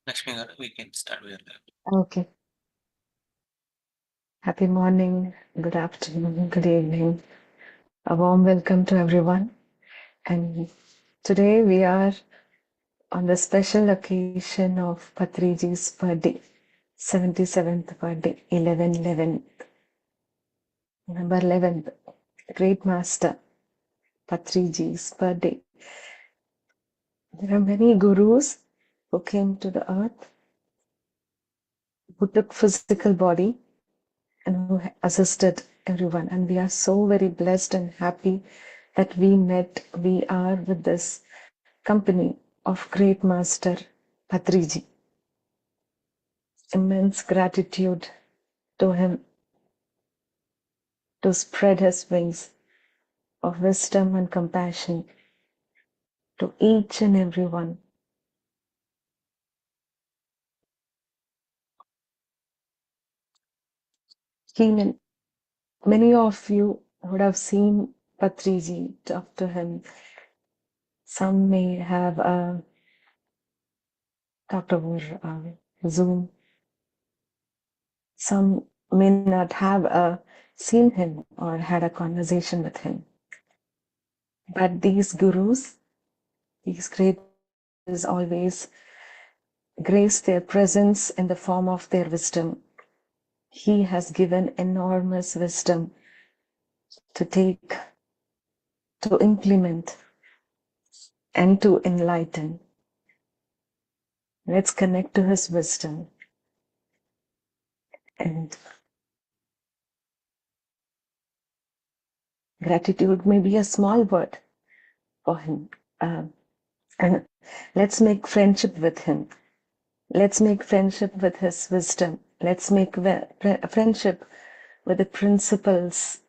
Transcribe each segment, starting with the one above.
Lakshmi, we can start with that. Okay. Happy morning, good afternoon, good evening. A warm welcome to everyone. And today we are on the special occasion of Patriji's birthday, 77th birthday, 11/11, number 11th, Great Master Patriji's birthday. There are many gurus who came to the earth, who took physical body and who assisted everyone. And we are so very blessed and happy that we are with this company of great master Patriji. Immense gratitude to him to spread his wings of wisdom and compassion to each and every one. Many of you would have seen Patriji, talk to him. Some may have talked over Zoom. Some may not have seen him or had a conversation with him. But these gurus, these great masters always grace their presence in the form of their wisdom. He has given enormous wisdom to take, to implement, and to enlighten. Let's connect to his wisdom. And gratitude may be a small word for him. And let's make friendship with him. Let's make friendship with his wisdom. Let's make friendship with the principles.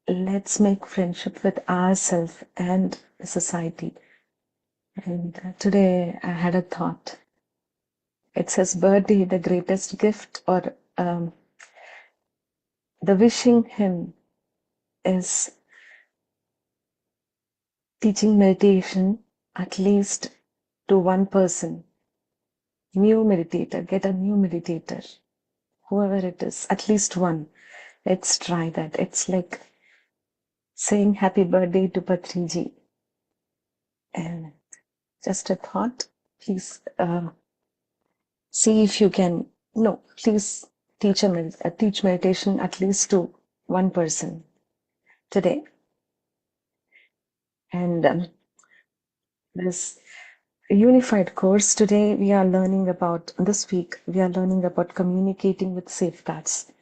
Let's make friendship with ourselves and the society. And today I had a thought. It's his birthday, the greatest gift, or the wishing him is teaching meditation at least to one person. New meditator, get a new meditator, whoever it is, at least one. Let's try that. It's like saying happy birthday to Patriji. And just a thought, please see if you can, no, please teach meditation at least to one person today. And this unified course today, this week, we are learning about communicating with safeguards.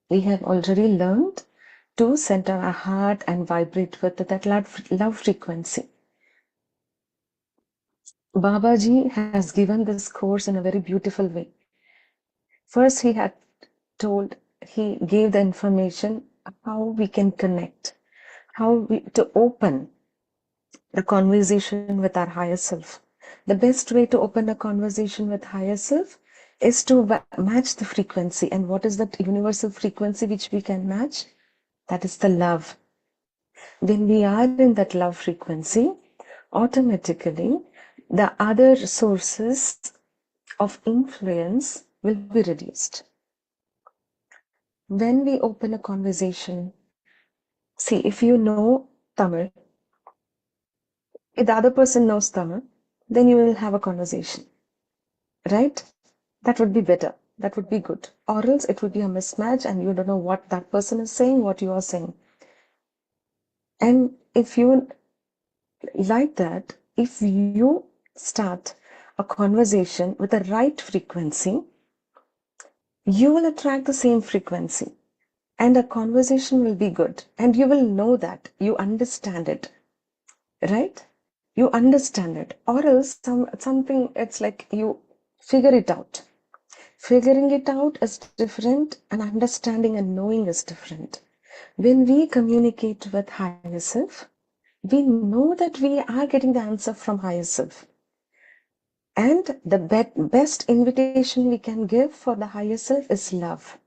We have already learned to center our heart and vibrate with that love frequency. Babaji has given this course in a very beautiful way. First, he gave the information how we can connect, to open the conversation with our higher self. The best way to open a conversation with higher self is to match the frequency. And what is that universal frequency which we can match? That is the love. When we are in that love frequency, automatically the other sources of influence will be reduced. When we open a conversation, see, if you know Tamil, if the other person knows Tamil, then you will have a conversation, right? That would be better. That would be good. Or else it would be a mismatch and you don't know what that person is saying, what you are saying. And if you like that, if you start a conversation with the right frequency, you will attract the same frequency and a conversation will be good. And you will know that, you understand it, right? You understand it. Or else something, it's like you figure it out. Figuring it out is different and understanding and knowing is different. When we communicate with higher self, we know that we are getting the answer from higher self. And the best invitation we can give for the higher self is love.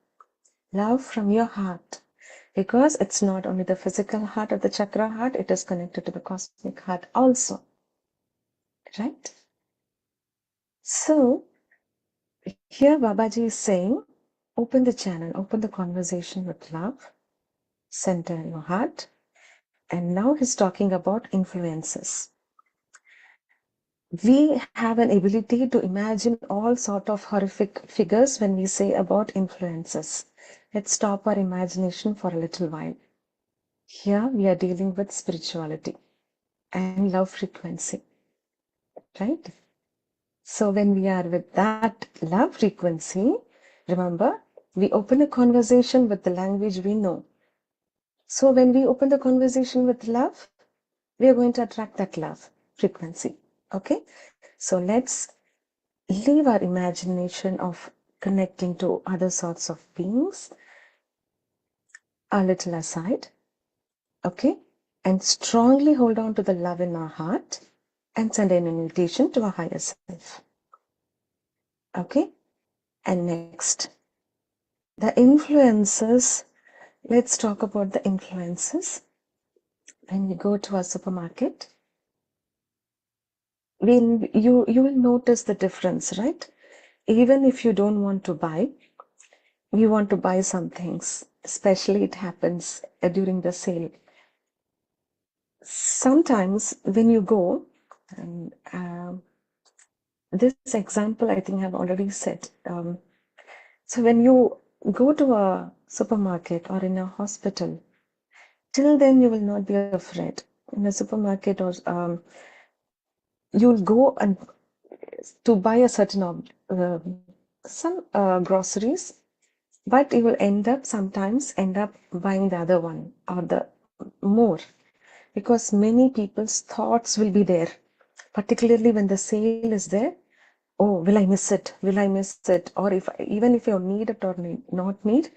Love from your heart. Because it's not only the physical heart or the chakra heart, it is connected to the cosmic heart also. Right? So here Babaji is saying, open the channel, open the conversation with love, center your heart. And now he's talking about influences. We have an ability to imagine all sort of horrific figures when we say about influences. Let's stop our imagination for a little while. Here we are dealing with spirituality and love frequency, right? So when we are with that love frequency, remember, we open a conversation with the language we know. So when we open the conversation with love, we are going to attract that love frequency. Okay? So let's leave our imagination of connecting to other sorts of beings a little aside. Okay? And strongly hold on to the love in our heart and send an invitation to our higher self. Okay? And next, the influences. Let's talk about the influences. When we go to a supermarket, you will notice the difference, right? Even if you don't want to buy, you want to buy some things, especially it happens during the sale. Sometimes when you go, and this example I think I've already said. So when you go to a supermarket or in a hospital, till then you will not be afraid. In a supermarket or you'll go and to buy a certain some groceries, but you will sometimes end up buying the other one or the more, because many people's thoughts will be there, particularly when the sale is there. Oh, will I miss it? Will I miss it? Or even if you need it or not need,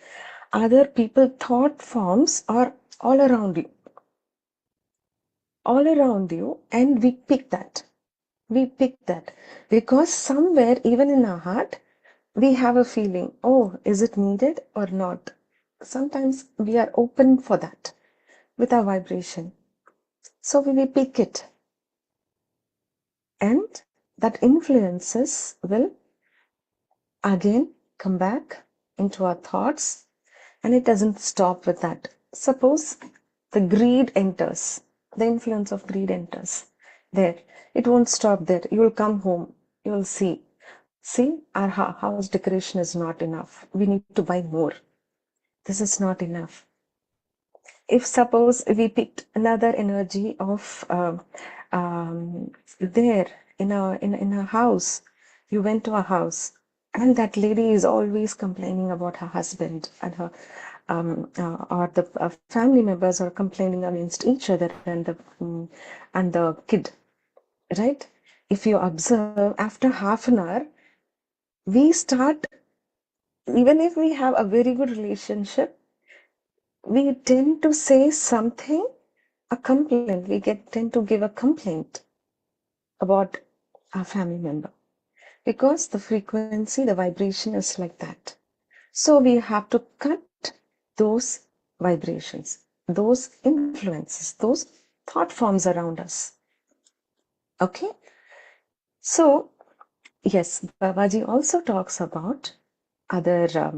other people thought forms are all around you, and we pick that. We pick that because somewhere, even in our heart, we have a feeling, oh, is it needed or not? Sometimes we are open for that with our vibration. So we will pick it. And that influences will again come back into our thoughts, and it doesn't stop with that. Suppose the greed enters, the influence of greed enters there. It won't stop there. You will come home, you will see, our house decoration is not enough. We need to buy more. This is not enough. If suppose we picked another energy of there in a house, you went to a house, and that lady is always complaining about her husband, and her or the family members are complaining against each other, and the kid, right? If you observe, after half an hour, we start, even if we have a very good relationship, we tend to say something, a complaint. We tend to give a complaint about our family member, because the frequency, the vibration is like that. So we have to cut those vibrations, those influences, those thought forms around us. Okay? So, yes, Babaji also talks about other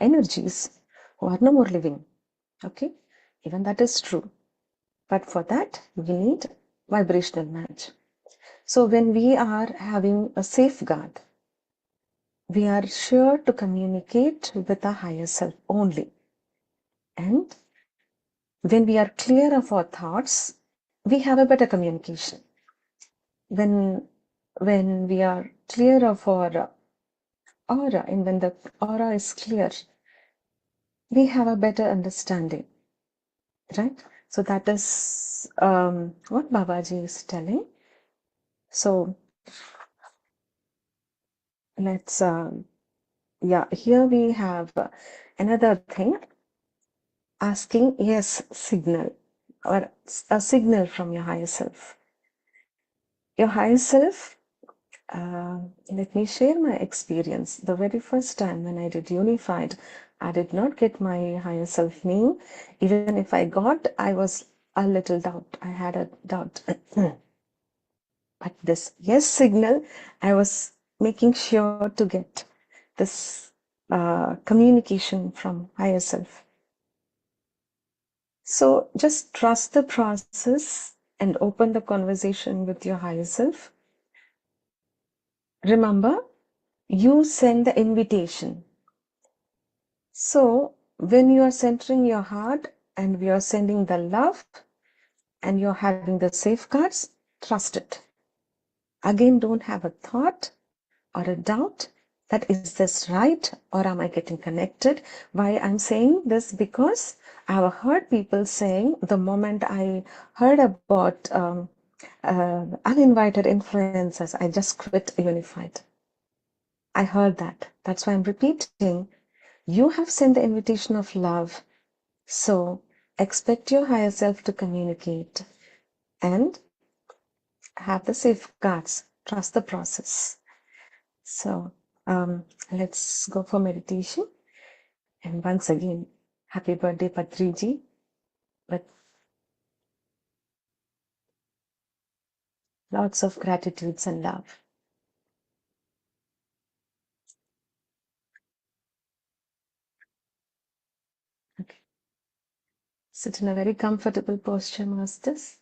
energies who are no more living. Okay? Even that is true. But for that, we need vibrational match. So when we are having a safeguard, we are sure to communicate with our higher self only. And when we are clear of our thoughts, we have a better communication. When we are clear of our aura, and when the aura is clear, we have a better understanding, right? So that is what Babaji is telling. So let's, yeah, here we have another thing, asking yes signal, or a signal from your higher self. Your higher self, let me share my experience. The very first time when I did Unified, I did not get my higher self name. Even if I got, I was a little doubt. I had a doubt. But this yes signal, I was making sure to get this communication from higher self. So just trust the process and open the conversation with your higher self. Remember, you send the invitation. So when you are centering your heart and we are sending the love and you're having the safeguards, trust it. Again, don't have a thought or a doubt that is this right or am I getting connected? Why I'm saying this? Because I've heard people saying the moment I heard about uninvited influences, I just quit Unified. I heard that. That's why I'm repeating. You have sent the invitation of love. So expect your higher self to communicate and have the safeguards. Trust the process. So let's go for meditation. And once again, happy birthday, Patriji. With lots of gratitudes and love. Okay. Sit in a very comfortable posture, Masters.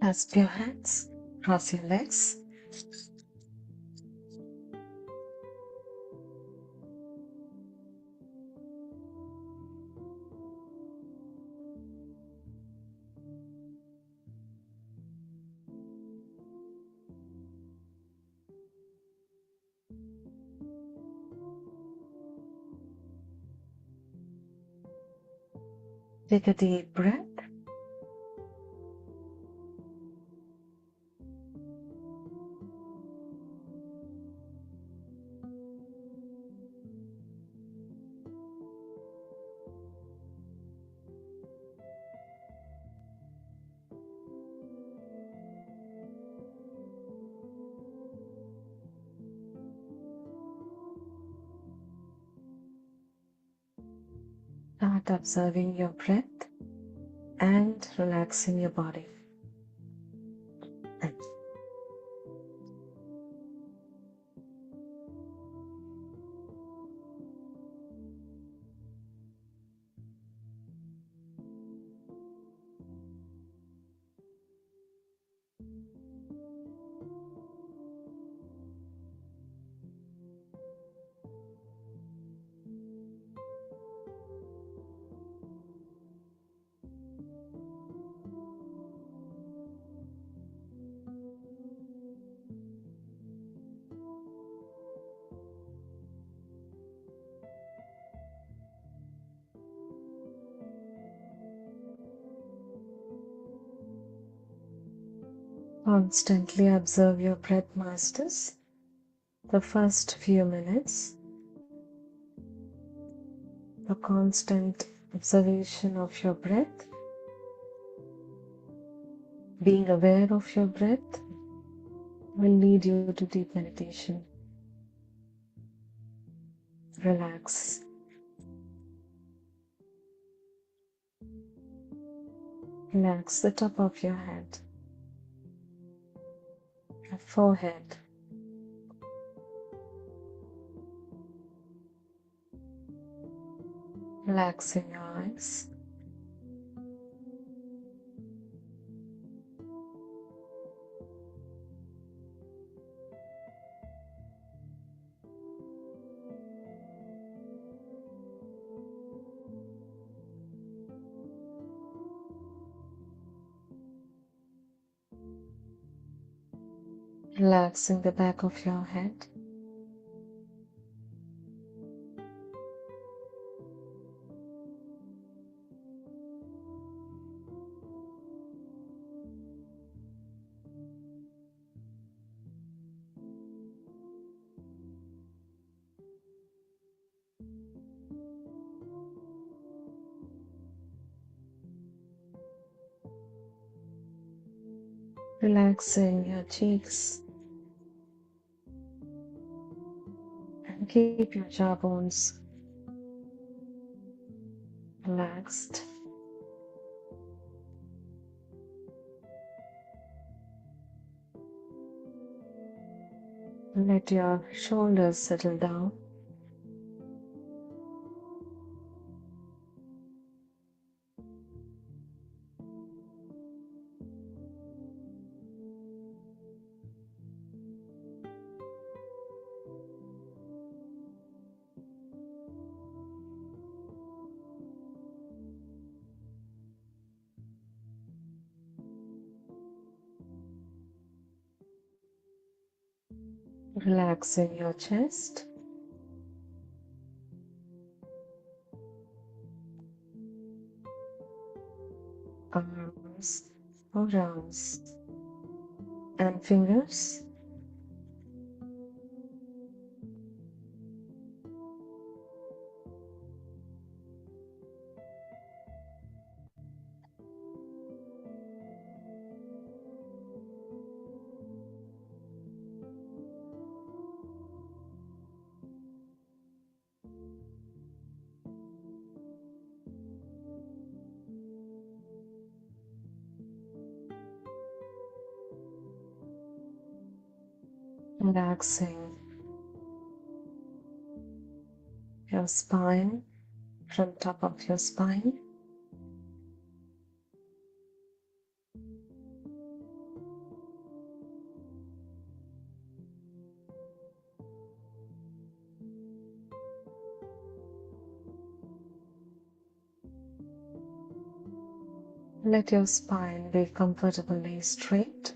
Clasp your hands, cross your legs. Take a deep breath. Start observing your breath and relaxing your body. Constantly observe your breath, Masters. The first few minutes, the constant observation of your breath, being aware of your breath, will lead you to deep meditation. Relax. Relax the top of your head, your forehead, relaxing your eyes, relaxing the back of your head, Relaxing your cheeks and keep your jawbones relaxed. Let your shoulders settle down. Relaxing your chest. Arms, forearms, and fingers. Relaxing your spine from top of your spine. Let your spine be comfortably straight.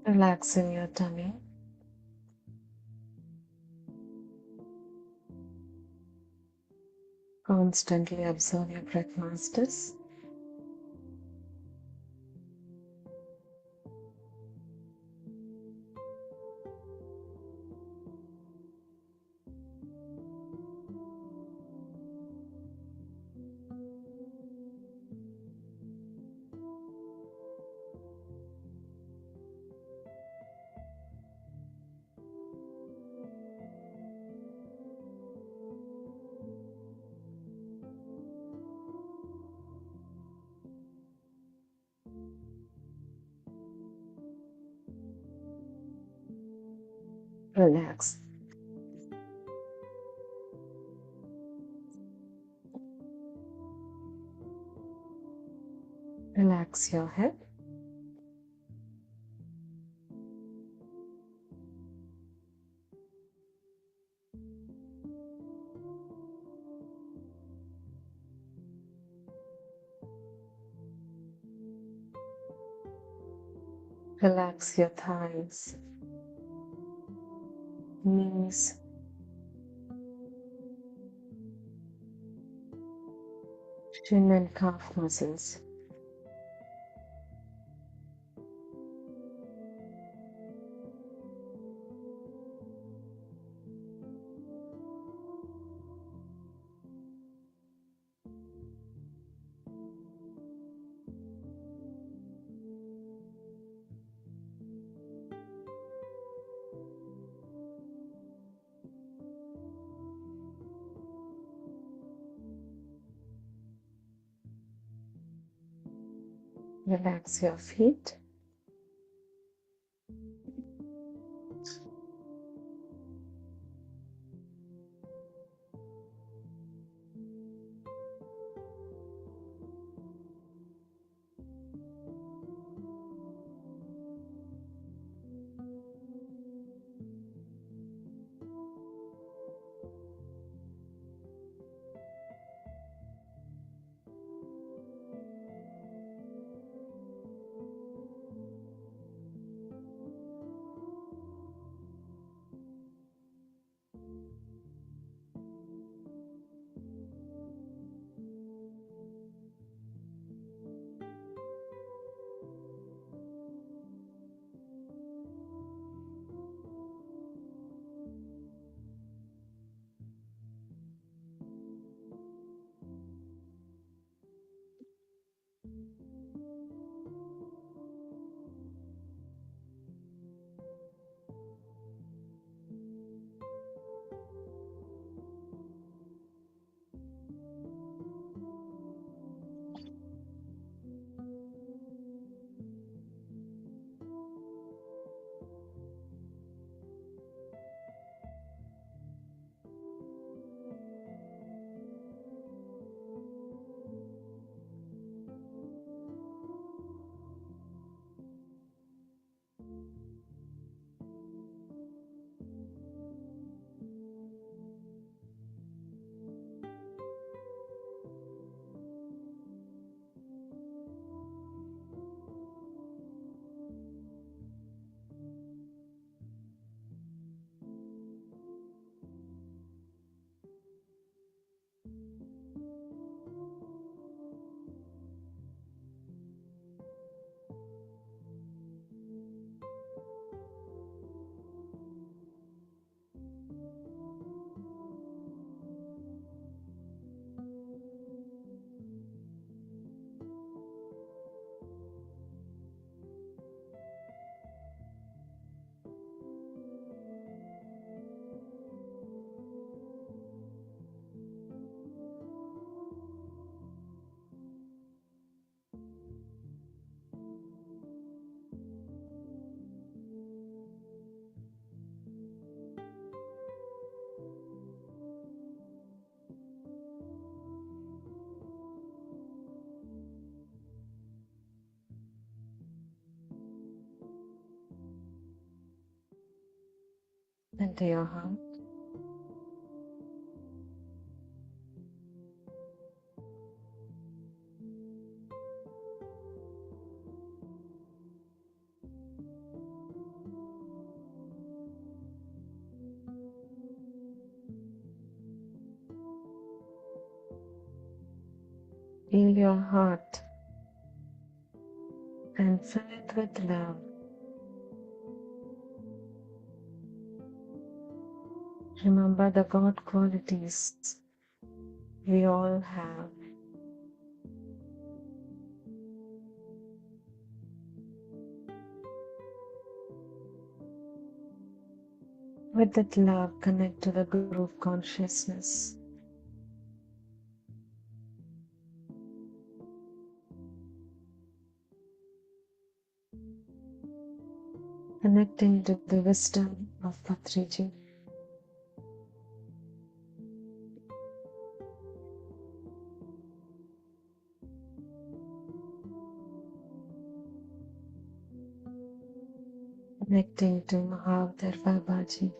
Relaxing your tummy. Constantly observe your breath masters. Relax. Relax your head. Relax your thighs, knees, shin and calf muscles. Relax your feet. into your heart. Feel your heart and fill it with love. Remember the God qualities we all have. With that love, connect to the group consciousness. Connecting to the wisdom of Patriji. Connecting to Mahavatar Babaji.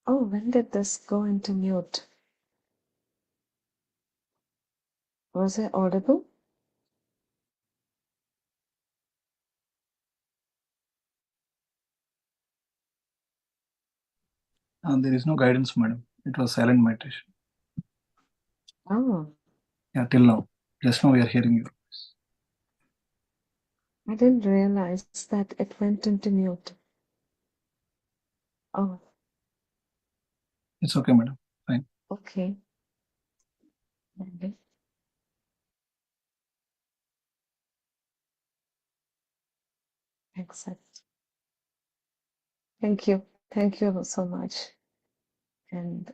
Oh, when did this go into mute? Was I audible? There is no guidance, madam. It was silent meditation. Oh, Yeah, till now. Just now we are hearing you. I didn't realize that it went into mute. Oh, It's okay, madam. Fine. okay. Okay. Accept. Thank you. Thank you so much. And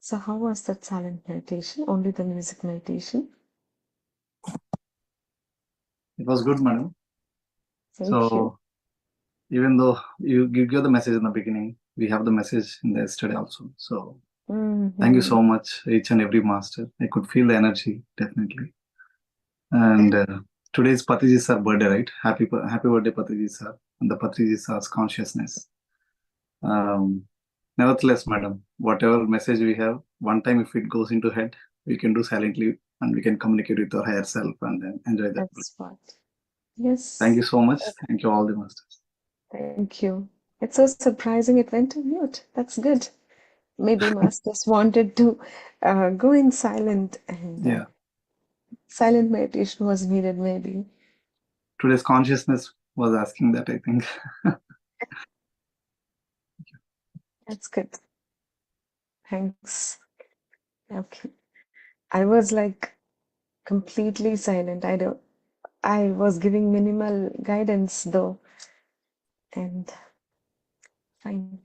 so how was that silent meditation? Only the music meditation? It was good, madam. Thank you. So even though you give the message in the beginning, we have the message in the yesterday also. So thank you so much, each and every master. I could feel the energy, definitely. And today is Patiji sir birthday, right? Happy birthday, Patiji sir. And the Patiji sir's consciousness. Nevertheless, madam, whatever message we have, one time if it goes into head, we can do silently and we can communicate with our higher self and then enjoy that. That's what. Yes. Thank you so much. Thank you all the masters. Thank you. It's so surprising it went to mute. That's good. Maybe masters wanted to go in silent and Yeah. silent meditation was needed maybe. Today's consciousness was asking that, I think. That's good. Thanks. Okay. I was like completely silent. I was giving minimal guidance though. And fine.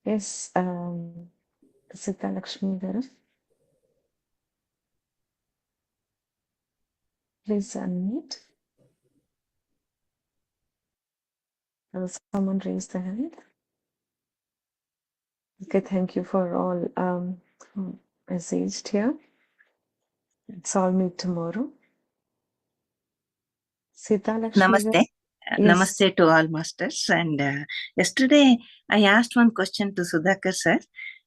Yes, Sita Lakshmi Garu. Please unmute. Does someone raise their hand? Okay, thank you for all who messaged here. Let's all meet tomorrow. Sita Lakshmi. Namaste. Yes. Namaste to all masters. And yesterday I asked one question to Sudhakar sir.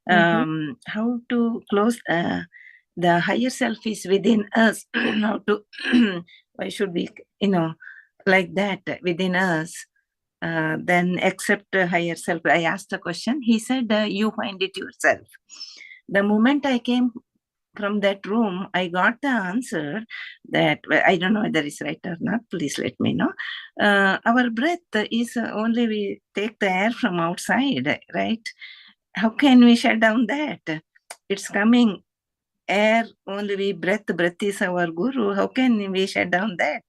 How to close the higher self is within us. How to, why should we, like that within us, then accept higher self. I asked the question. He said, you find it yourself. The moment I came from that room, I got the answer that, I don't know whether it's right or not, please let me know. Our breath is only we take the air from outside, right? How can we shut down that? It's coming air, only we breath is our guru. How can we shut down that?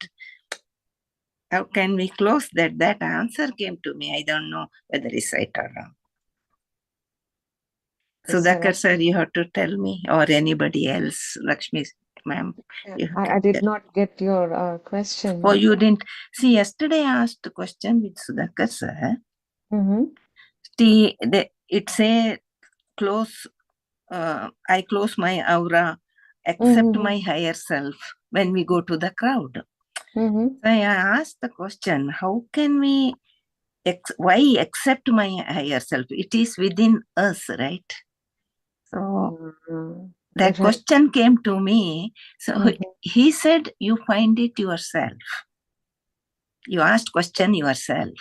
How can we close that? That answer came to me. I don't know whether it's right or wrong. Sudhakar sir, you have to tell me, or anybody else, Lakshmi ma'am. I did not get your question. Oh, you didn't? See, yesterday I asked the question with Sudhakar sir. It say close, I close my aura, accept my higher self when we go to the crowd. So I asked the question, how can we, why accept my higher self? It is within us, right? So that question came to me. So he said, you find it yourself. You asked question yourself.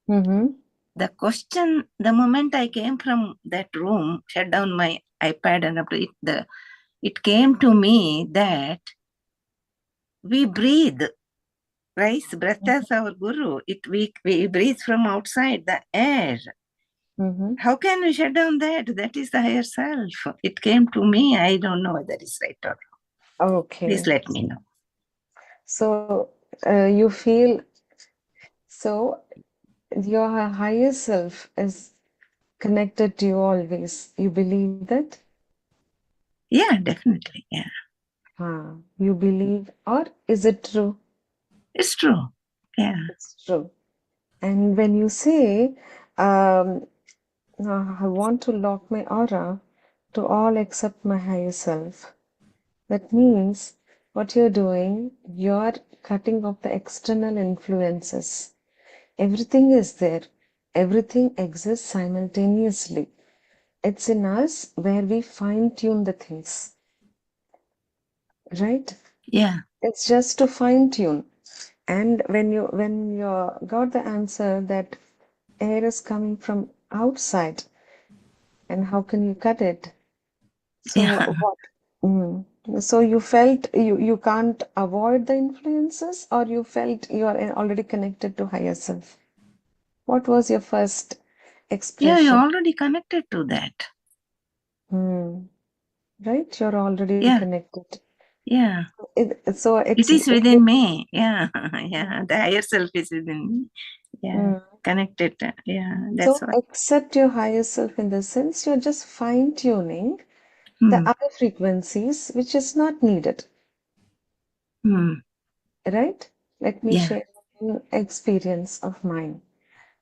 The question, the moment I came from that room, shut down my iPad and it came to me that we breathe. Right? Breath as our guru. We breathe from outside the air. How can we shut down that? That is the higher self. It came to me. I don't know whether it's right or wrong. Okay. Please let me know. So you feel, so your higher self is connected to you always. You believe that? Yeah, definitely. Yeah. You believe, or is it true? It's true. Yeah. It's true. And when you say, I want to lock my aura to all except my higher self, that means what you're doing, you're cutting off the external influences. Everything is there. Everything exists simultaneously. It's in us where we fine-tune the things. Right? Yeah. It's just to fine-tune. And when you got the answer that air is coming from outside, and how can you cut it? So Yeah. what? So you felt you can't avoid the influences, or you felt you are already connected to higher self? What was your first Yeah, expression? you're already connected to that. Right? You're already Yeah. connected. Yeah. So It is within me. Yeah. Yeah. The higher self is within me. Yeah. Connected. Yeah. That's So what. accept your higher self in the sense you're just fine-tuning the other frequencies which is not needed. Right? Let me Yeah. share an experience of mine.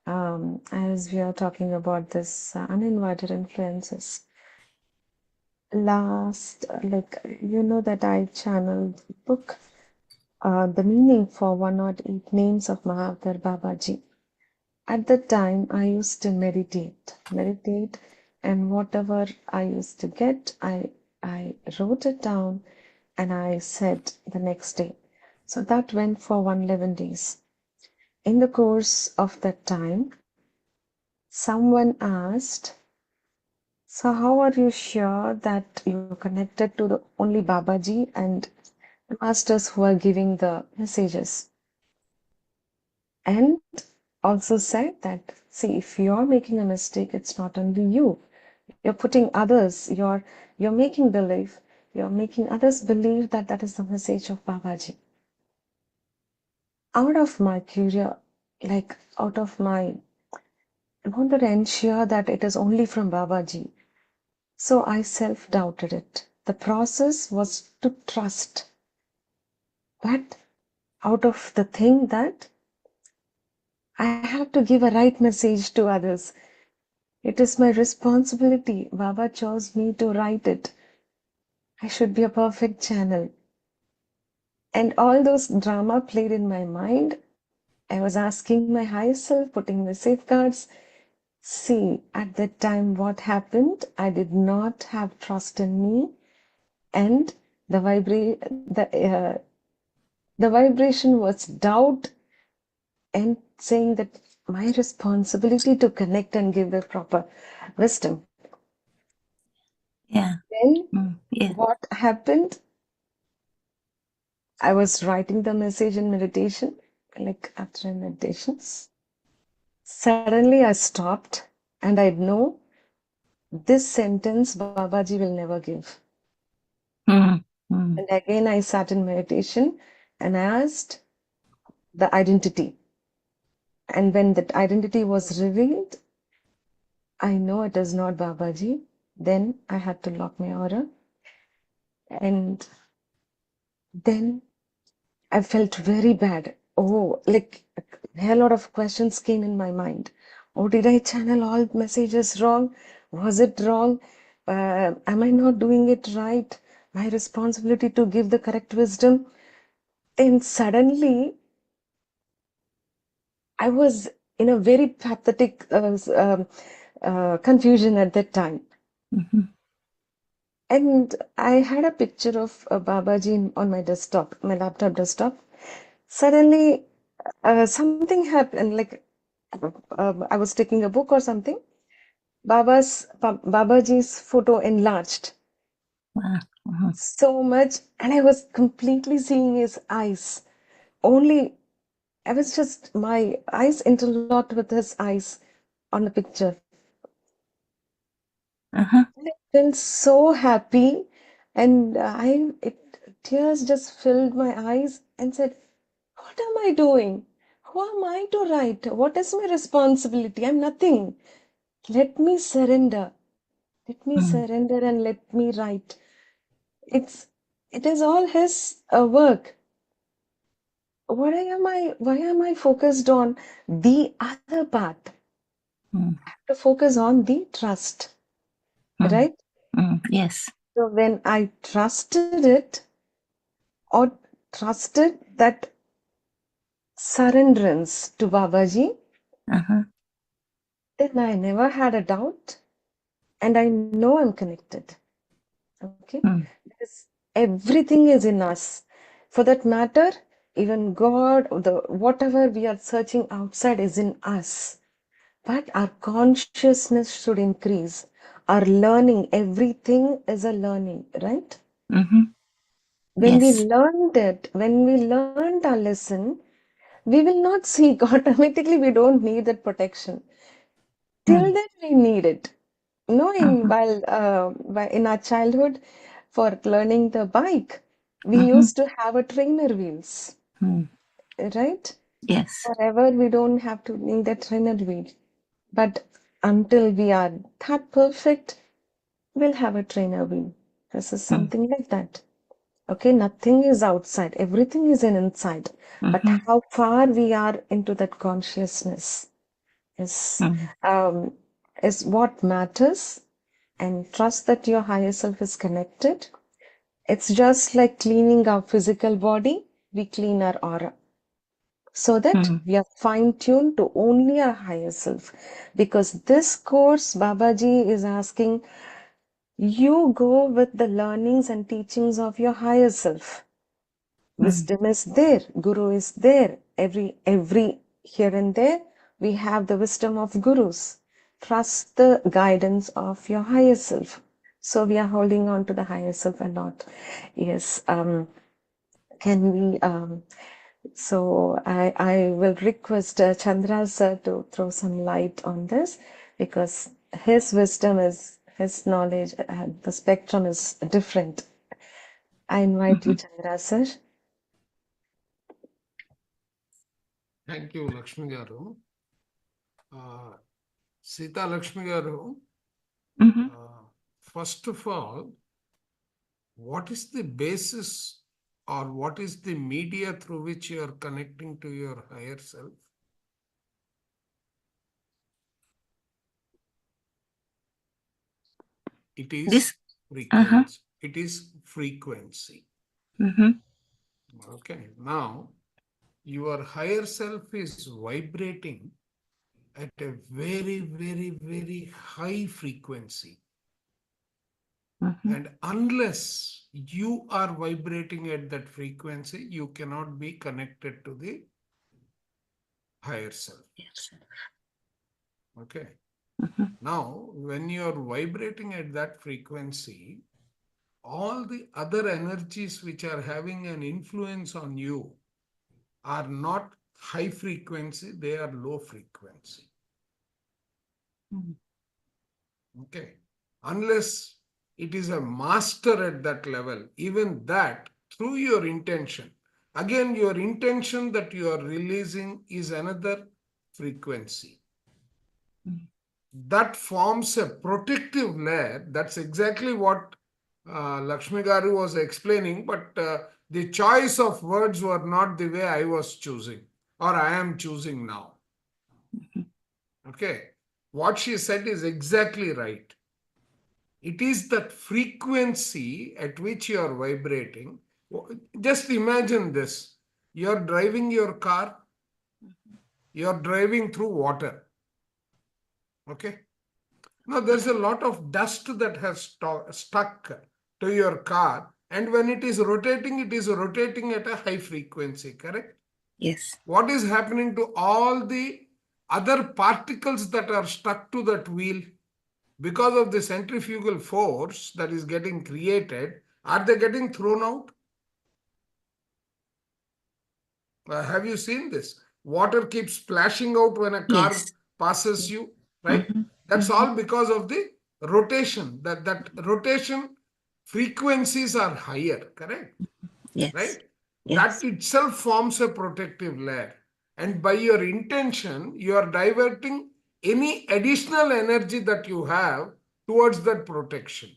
As we are talking about this uninvited influences. That I channeled the book, The Meaning for 108 Names of Mahavatar Babaji. At that time, I used to meditate, and whatever I used to get, I wrote it down and I said the next day. So that went for 111 days. In the course of that time, someone asked, so how are you sure that you're connected to the only Babaji and the masters who are giving the messages? And also said that, see, if you're making a mistake, it's not only you. You're putting others, you're making others believe that that is the message of Babaji. Out of my I wanted to ensure that it is only from Babaji. So I self-doubted it. The process was to trust. But out of the thing that I have to give a right message to others. It is my responsibility. Baba chose me to write it. I should be a perfect channel. And all those drama played in my mind. I was asking my higher self, putting the safeguards. See, at that time, what happened? I did not have trust in me, and the vibration was doubt and saying that my responsibility to connect and give the proper wisdom. Yeah. Then Yeah. what happened? I was writing the message in meditation, like after meditations. Suddenly I stopped and I know this sentence Babaji will never give. And again I sat in meditation and I asked the identity. And when that identity was revealed, I know it is not Babaji. Then I had to lock my aura. And then I felt very bad. Oh, like a hell lot of questions came in my mind. Oh, did I channel all messages wrong? Was it wrong? Am I not doing it right? My responsibility to give the correct wisdom. And suddenly, I was in a very pathetic confusion at that time. And I had a picture of Babaji on my desktop, my laptop desktop. Suddenly, something happened, like I was taking a book or something. Babaji's photo enlarged so much, and I was completely seeing his eyes. Only, my eyes interlocked with his eyes on the picture. I felt so happy, and tears just filled my eyes and said, what am I doing? Who am I to write? What is my responsibility? I'm nothing. Let me surrender. Let me surrender and let me write. It is all his work. Why am I focused on the other part? I have to focus on the trust. Right? Yes. So when I trusted it, or trusted that surrenderance to Babaji, then I never had a doubt and I know I'm connected. Okay? Because everything is in us. For that matter, even God, whatever we are searching outside is in us. But our consciousness should increase. Our learning, everything is a learning, right? When we learned it, when we learned our lesson, we will not seek automatically, we don't need that protection. Till then, we need it. No, in our childhood, for learning the bike, we used to have a trainer wheels, right? Yes. Forever, we don't have to need that trainer wheel. But until we are that perfect, we'll have a trainer wheel. This is something like that. Okay, nothing is outside, everything is inside. But how far we are into that consciousness is what matters. And trust that your higher self is connected. It's just like cleaning our physical body, we clean our aura. So that we are fine-tuned to only our higher self. Because this course, Babaji is asking, you go with the learnings and teachings of your higher self. Wisdom is there, Guru is there. Every here and there, we have the wisdom of Gurus. Trust the guidance of your higher self. So we are holding on to the higher self a lot. Yes. Can we? So I will request Chandra sir to throw some light on this, because his wisdom is his knowledge. The spectrum is different. I invite you, Chandra sir. Thank you, Lakshmi garu. Sita Lakshmi garu, first of all, what is the basis or what is the media through which you are connecting to your higher self? It is frequency. It is frequency. Okay. Now, your higher self is vibrating at a very, very, very high frequency. And unless you are vibrating at that frequency, you cannot be connected to the higher self. Okay. Now, when you are vibrating at that frequency, all the other energies which are having an influence on you are not high frequency, they are low frequency. Okay. Unless it is a master at that level, even that, through your intention, again, your intention that you are releasing is another frequency. That forms a protective layer. That's exactly what Lakshmi garu was explaining, but the choice of words were not the way I was choosing, or I am choosing now. Okay. What she said is exactly right. It is that frequency at which you are vibrating. Just imagine this. You are driving your car. You are driving through water. Okay. Now, there's a lot of dust that has stuck to your car. And when it is rotating at a high frequency, correct? Yes. What is happening to all the other particles that are stuck to that wheel? Because of the centrifugal force that is getting created, are they getting thrown out? Have you seen this? Water keeps splashing out when a car passes you, right? That's all because of the rotation. That rotation frequencies are higher, correct? Yes. Right? Yes. That itself forms a protective layer. And by your intention, you are diverting any additional energy that you have towards that protection.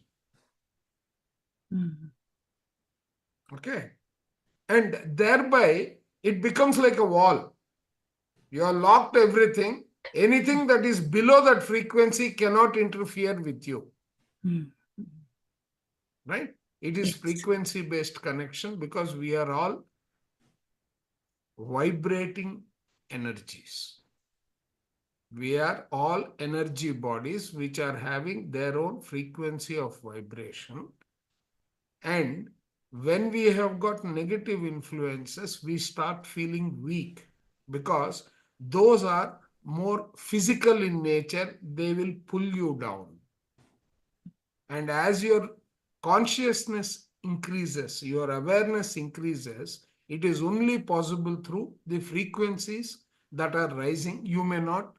Okay. And thereby, it becomes like a wall. You are locked everything. Anything that is below that frequency cannot interfere with you. Right? It is Yes. frequency-based connection because we are all vibrating energies. We are all energy bodies which are having their own frequency of vibration. And when we have got negative influences, we start feeling weak because those are more physical in nature. They will pull you down. And as your consciousness increases, your awareness increases, it is only possible through the frequencies that are rising. You may not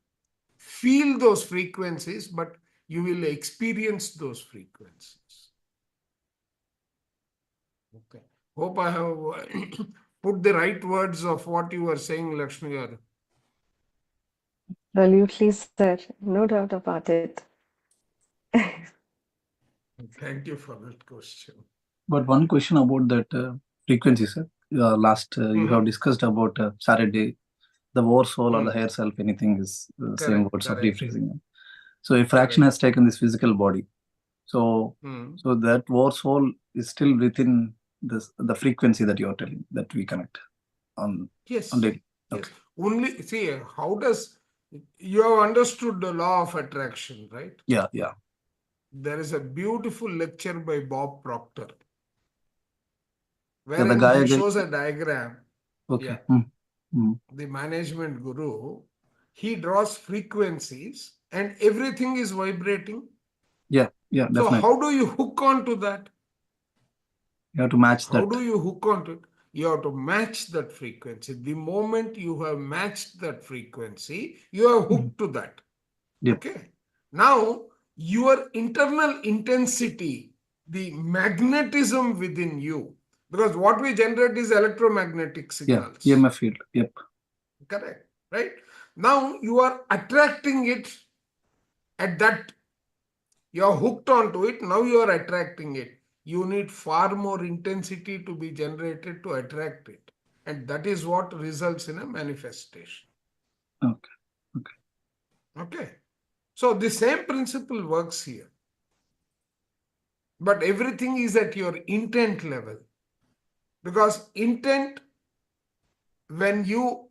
feel those frequencies, but you will experience those frequencies. Okay. Hope I have put the right words of what you were saying, Lakshmi. Absolutely, sir. No doubt about it. Thank you for that question. But one question about that frequency, sir. Last you have discussed about Saturday, the oversoul or the higher self, anything is the same words of rephrasing. So a fraction has taken this physical body. So so that oversoul is still within the frequency that you are telling that we connect on. Yes. On daily. Yes. Only see how does you have understood the law of attraction, right? Yeah, yeah. There is a beautiful lecture by Bob Proctor, Yeah, the wherein guy he shows a diagram. Okay. Yeah. The management guru, he draws frequencies and everything is vibrating. Yeah, yeah, definitely. So how do you hook on to that? You have to match that. How do you hook on to it? You have to match that frequency. The moment you have matched that frequency, you are hooked to that. Yep. Okay. Now, your internal intensity, the magnetism within you, because what we generate is electromagnetic signals. Yeah, EMF field. Yep. Correct. Right? Now, you are attracting it at that. You are hooked onto it. Now, you are attracting it. You need far more intensity to be generated to attract it. And that is what results in a manifestation. Okay. Okay. Okay. So the same principle works here. But everything is at your intent level. Because intent, when you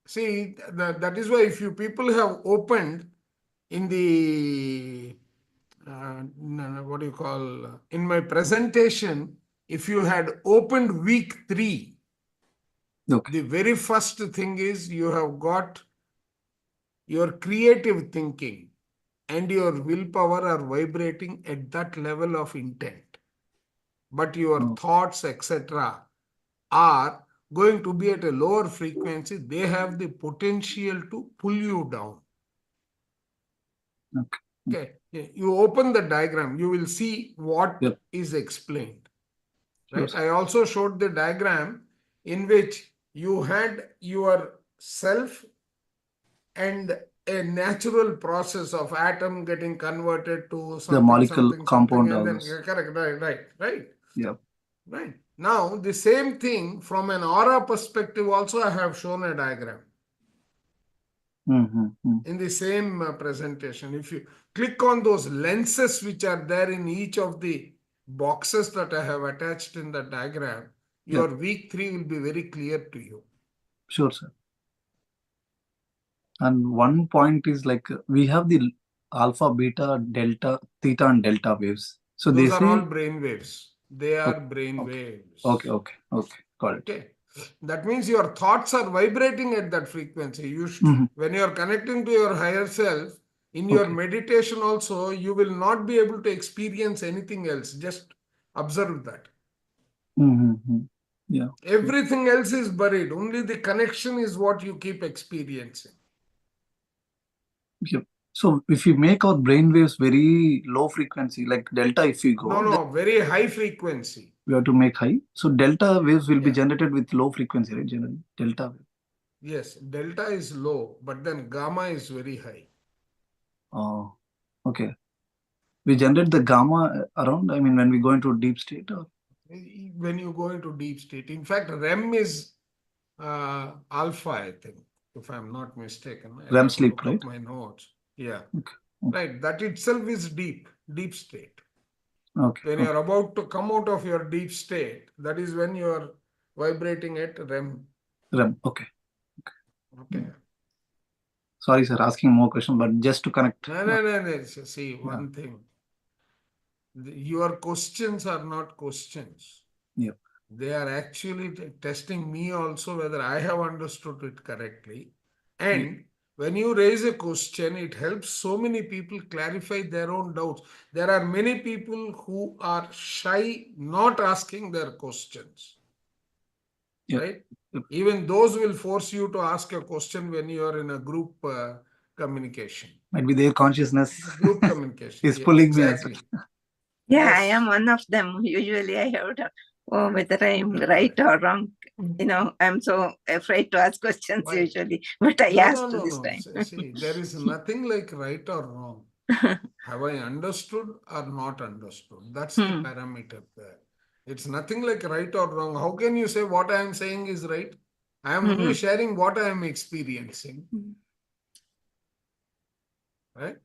see, that is why if you people have opened in the, what do you call, in my presentation, if you had opened week-3, the very first thing is you have got your creative thinking and your willpower are vibrating at that level of intent. But your thoughts, etc., are going to be at a lower frequency. They have the potential to pull you down. Okay. You open the diagram, you will see what is explained. Right? I also showed the diagram in which you had your self and a natural process of atom getting converted to something, the molecule something, compound, something, and then correct, right. Yeah. Right. Now, the same thing from an aura perspective also I have shown a diagram. In the same presentation. If you click on those lenses which are there in each of the boxes that I have attached in the diagram, your week-3 will be very clear to you. Sure, sir. And one point is like we have the alpha, beta, delta, theta, and delta waves. So those are all brain waves. They are brain waves. Okay. Got it. Okay. That means your thoughts are vibrating at that frequency. You when you are connecting to your higher self, in your meditation also, you will not be able to experience anything else. Just observe that. Yeah. Everything else is buried. Only the connection is what you keep experiencing. Yep. So if you make our brain waves very low frequency, like delta, if you go. No, very high frequency. We have to make high. So delta waves will be generated with low frequency, right? Generally, delta wave. Yes, delta is low, but then gamma is very high. Oh, okay. We generate the gamma around, I mean, when we go into deep state? Or? When you go into deep state. In fact, REM is alpha, I think, if I'm not mistaken. REM sleep, right? My notes. Yeah. Okay. Right. That itself is deep state. Okay. When you're about to come out of your deep state, that is when you are vibrating at REM. REM. Okay. Okay. Sorry, sir, asking more question, but just to connect. No. See, one thing. Your questions are not questions. Yep. They are actually testing me also whether I have understood it correctly. And when you raise a question, it helps so many people clarify their own doubts. There are many people who are shy not asking their questions. Yep. Right? Yep. Even those will force you to ask a question when you are in a group communication. Might be their consciousness Group communication. is pulling me as exactly. well. Yeah, Yes. I am one of them. Usually I have to, whether I am right or wrong. I'm so afraid to ask questions Why? Usually, but I asked this time. See, there is nothing like right or wrong. Have I understood or not understood? That's the parameter there. It's nothing like right or wrong. How can you say what I am saying is right? I am only sharing what I am experiencing. Right?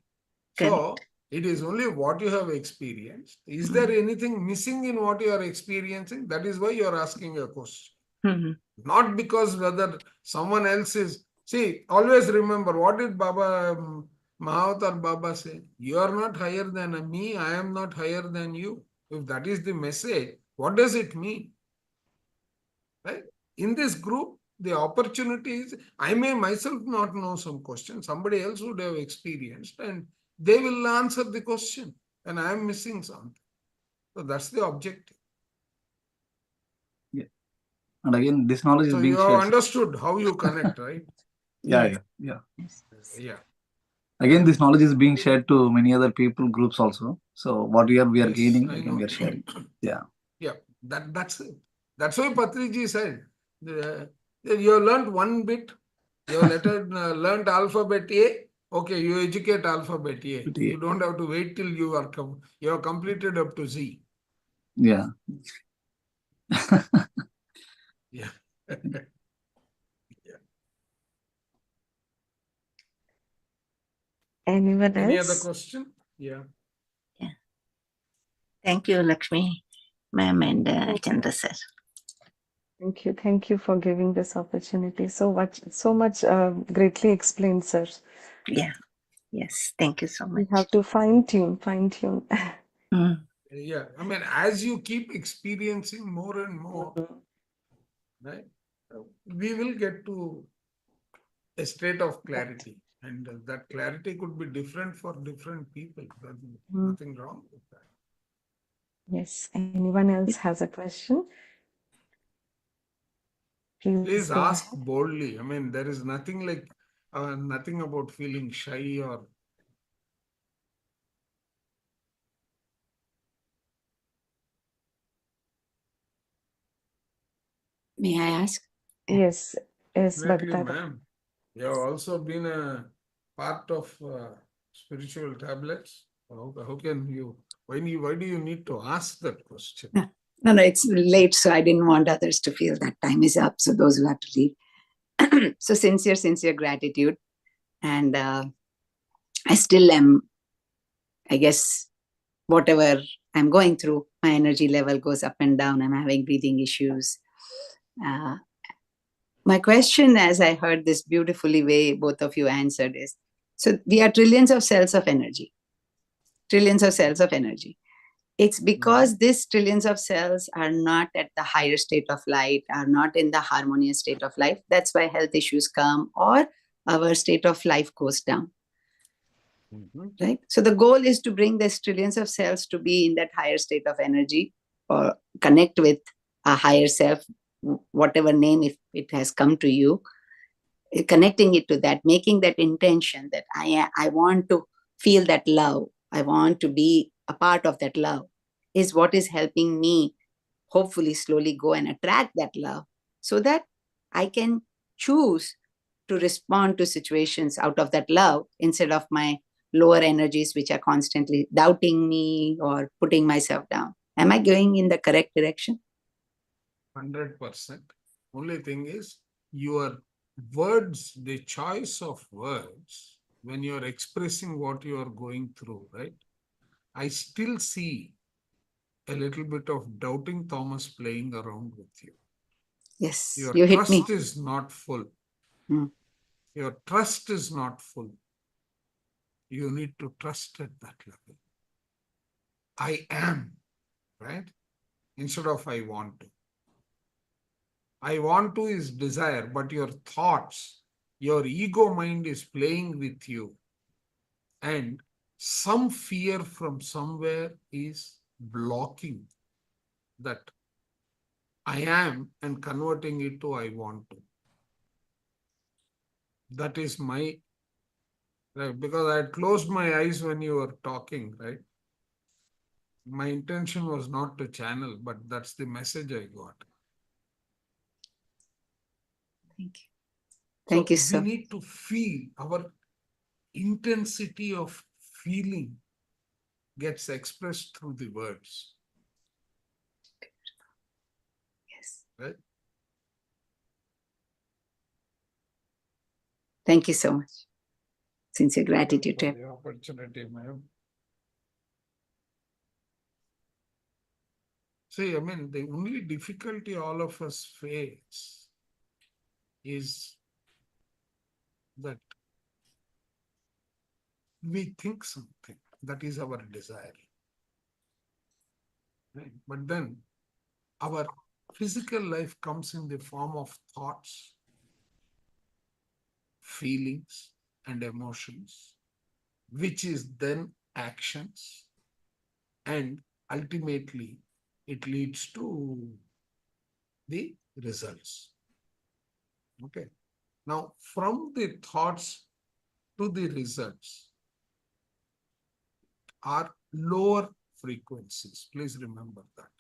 So, it is only what you have experienced. Is there anything missing in what you are experiencing? That is why you are asking a question. Not because whether someone else is... See, always remember, what did Mahavatar Baba say? You are not higher than me, I am not higher than you. If that is the message, what does it mean? Right? In this group, the opportunities, I may myself not know some question, somebody else would have experienced, and they will answer the question, and I am missing something. So that's the objective. Yeah. And again, this knowledge is So being you shared. have understood how you connect, right? Yeah. Again, Yeah. this knowledge is being shared to many other people, groups also. So what we are Yes, gaining, I again, know. we are sharing. Yeah. Yeah, that's it. That's why Patriji said, you have learned one bit, you have learned alphabet A, okay, you educate alphabet A. But You don't have to wait till you have completed up to Z. Yeah. Yeah. Anyone Any other else? question? Yeah. Thank you, Lakshmi, ma'am, and Chandra sir. Thank you for giving this opportunity. So much greatly explained, sir. Yeah. Yes. Thank you so We much. have to fine tune. Yeah. I mean, as you keep experiencing more and more, right, we will get to a state of clarity. And that clarity could be different for different people. There's nothing wrong with that. Yes. Anyone else has a question? Please go ask ahead. boldly. I mean, there is nothing like, nothing about feeling shy or... May I ask? Yes, Definitely, Bhagata. ma'am. You have also been a part of spiritual tablets. How can you... Why do you need to ask that question? No, it's late, so I didn't want others to feel that time is up. So those who have to leave. So sincere gratitude. And I still am, I guess, whatever I'm going through, my energy level goes up and down. I'm having breathing issues. My question, as I heard this beautifully way both of you answered, is, so we are trillions of cells of energy. Trillions of cells of energy. It's because these trillions of cells are not at the higher state of light, are not in the harmonious state of life. That's why health issues come or our state of life goes down. Right? So the goal is to bring these trillions of cells to be in that higher state of energy or connect with a higher self, whatever name if it has come to you, connecting it to that, making that intention that I want to feel that love. I want to be a part of that love is what is helping me hopefully slowly go and attract that love so that I can choose to respond to situations out of that love instead of my lower energies, which are constantly doubting me or putting myself down. Am I going in the correct direction? 100%. Only thing is your words, the choice of words, when you're expressing what you are going through, right? I still see a little bit of doubting Thomas playing around with you. Yes, Your you hit me. trust is not full. Your trust is not full. You need to trust at that level. I am, right? Instead of I want to. I want to is desire, but your thoughts, your ego mind is playing with you. And some fear from somewhere is blocking that I am and converting it to I want to. That is my, right? Because I had closed my eyes when you were talking, right? My intention was not to channel, but that's the message I got. Thank you. Thank you, We sir. need to feel. Our intensity of feeling gets expressed through the words. Yes. Right? Thank you so much. Sincere gratitude to the opportunity, ma'am. See, I mean, the only difficulty all of us face is that we think something. That is our desire. Right? But then our physical life comes in the form of thoughts, feelings, and emotions, which is then actions, and ultimately it leads to the results. Okay. Now, from the thoughts to the results are lower frequencies. Please remember that.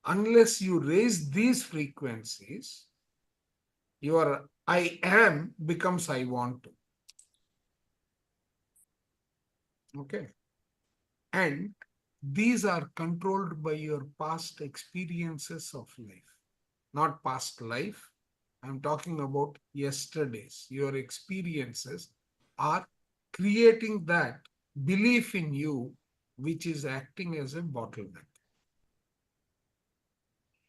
Unless you raise these frequencies, your I am becomes I want to. Okay. And these are controlled by your past experiences of life, not past life. I'm talking about yesterday's. Your experiences are creating that belief in you, which is acting as a bottleneck.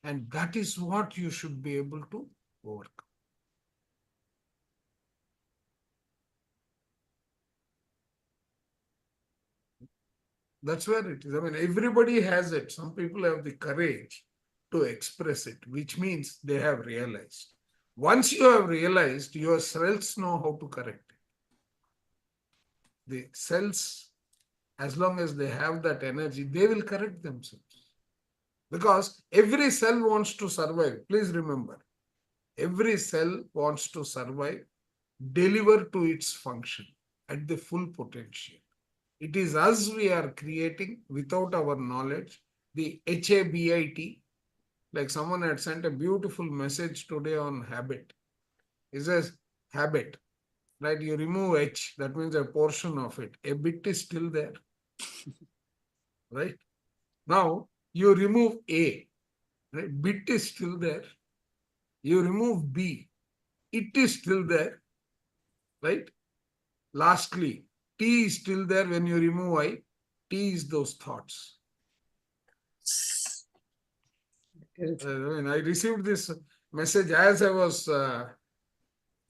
And that is what you should be able to overcome. That's where it is. I mean, everybody has it. Some people have the courage to express it, which means they have realized. Once you have realized, your cells know how to correct it. The cells, as long as they have that energy, they will correct themselves. Because every cell wants to survive. Please remember, every cell wants to survive, deliver to its function at the full potential. It is us we are creating without our knowledge. The HABIT, like someone had sent a beautiful message today on habit. It says habit, right? You remove H, that means a portion of it. A bit is still there, right? Now you remove A, right? Bit is still there. You remove B, it is still there, right? Lastly, T is still there when you remove I. T is those thoughts. I received this message as I was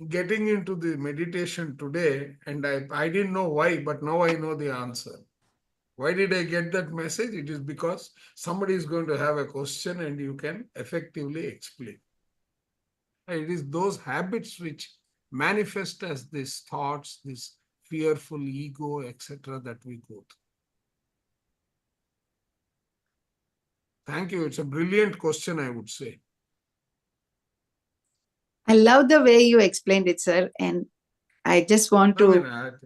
getting into the meditation today, and I didn't know why, but now I know the answer. Why did I get that message? It is because somebody is going to have a question and you can effectively explain. It is those habits which manifest as these thoughts, this fearful ego, etc., that we go through. Thank you. It's a brilliant question, I would say. I love the way you explained it, sir. And I just want to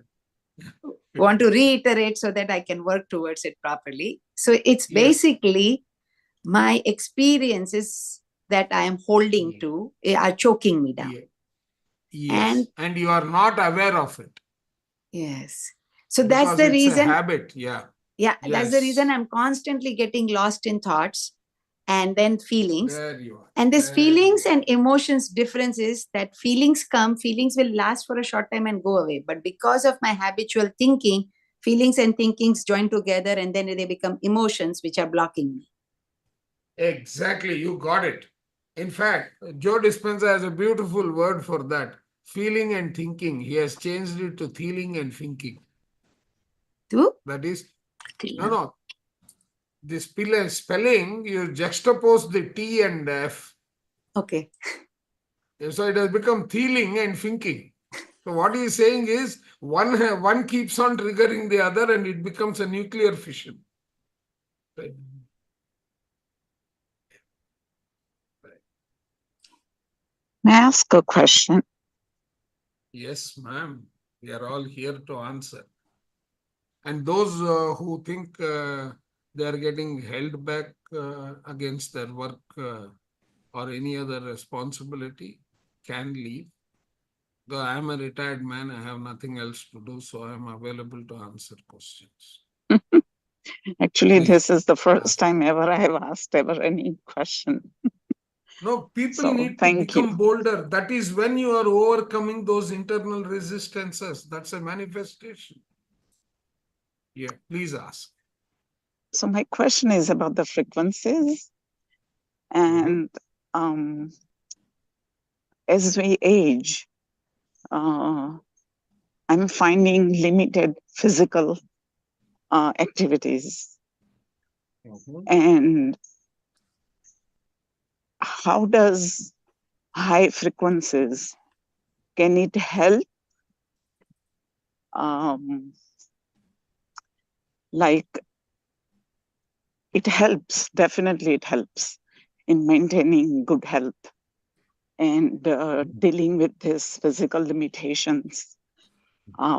reiterate so that I can work towards it properly. So it's basically my experiences that I am holding to are choking me down. Yes. And you are not aware of it. Yes. So because that's the reason. It's a habit. Yeah. Yeah. Yes. That's the reason I'm constantly getting lost in thoughts and then feelings. There you are. And this feelings and emotions difference is that feelings will last for a short time and go away. But because of my habitual thinking, Feelings and thinkings join together and then they become emotions which are blocking me. Exactly, you got it. In fact, Joe Dispenza has a beautiful word for that. Feeling and thinking. He has changed it to feeling and thinking. That is, no. This spelling, you juxtapose the T and F. Okay. So it has become feeling and thinking. So what he is saying is, one keeps on triggering the other and it becomes a nuclear fission. Right. May I ask a question? Yes, ma'am. We are all here to answer. And those who think they are getting held back against their work or any other responsibility can leave. Though I am a retired man, I have nothing else to do, so I am available to answer questions. Actually, Please this is the first ask. time ever I have asked ever any question. No, people So, need to thank become you. bolder. That is when you are overcoming those internal resistances. That's a manifestation. Yeah, please ask. So my question is about the frequencies. And as we age, I'm finding limited physical activities. And how does high frequencies, can it help? Like it helps, definitely it helps in maintaining good health and dealing with these physical limitations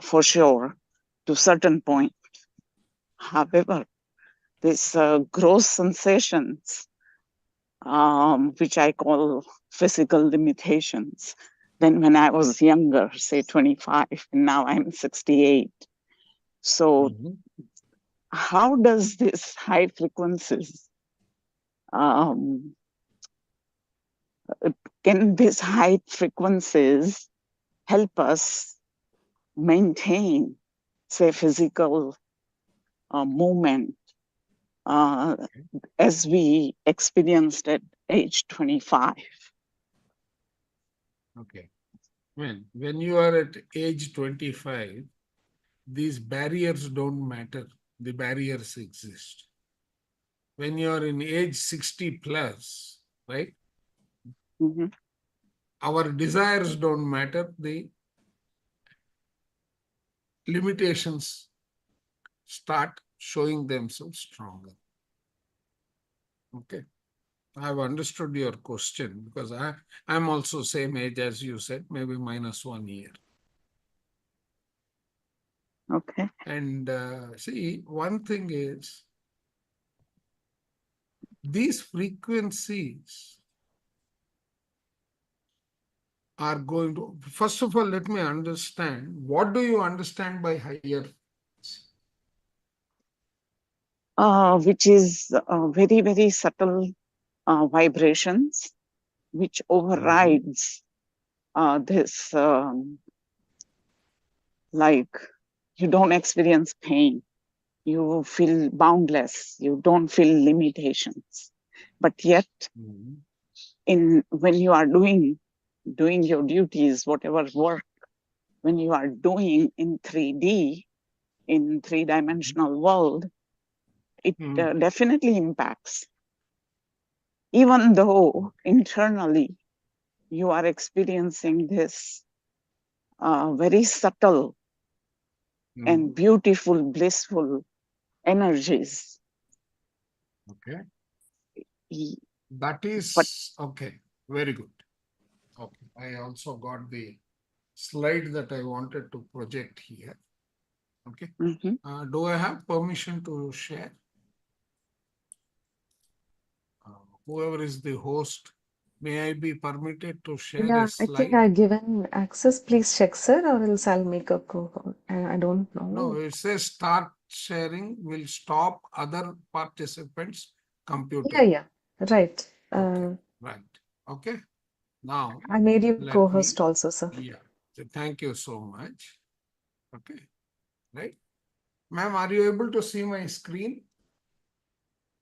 for sure to certain point. However, these gross sensations, which I call physical limitations, then when I was younger, say 25, and now I'm 68. So how does this high frequencies, can these high frequencies help us maintain, say, physical movement as we experienced at age 25? Okay. Well, when you are at age 25, these barriers don't matter. The barriers exist. When you are in age 60 plus, right? Our desires don't matter. The limitations start showing themselves stronger. Okay. I've understood your question because I'm also same age as you said, maybe -1 year. Okay. And see, one thing is, these frequencies are going to, first of all, let me understand, what do you understand by higher? Which is very, very subtle vibrations, which overrides this, like you don't experience pain, you feel boundless, you don't feel limitations. But yet, when you are doing your duties, whatever work, when you are doing in 3D, in three-dimensional world, it definitely impacts. Even though internally you are experiencing this very subtle and beautiful, blissful energies. Okay. That is, okay, very good. Okay, I also got the slide that I wanted to project here. Okay. Do I have permission to share? Whoever is the host, may I be permitted to share Yeah, a I think slide? I've given access. Please check, sir, or else I'll make a co. I don't know. No, it says start sharing will stop other participants' computer. Yeah. Right. Okay. Right. Okay. Now, I made you let co-host me, also, sir. yeah. So thank you so much. Okay. Right. Ma'am, are you able to see my screen?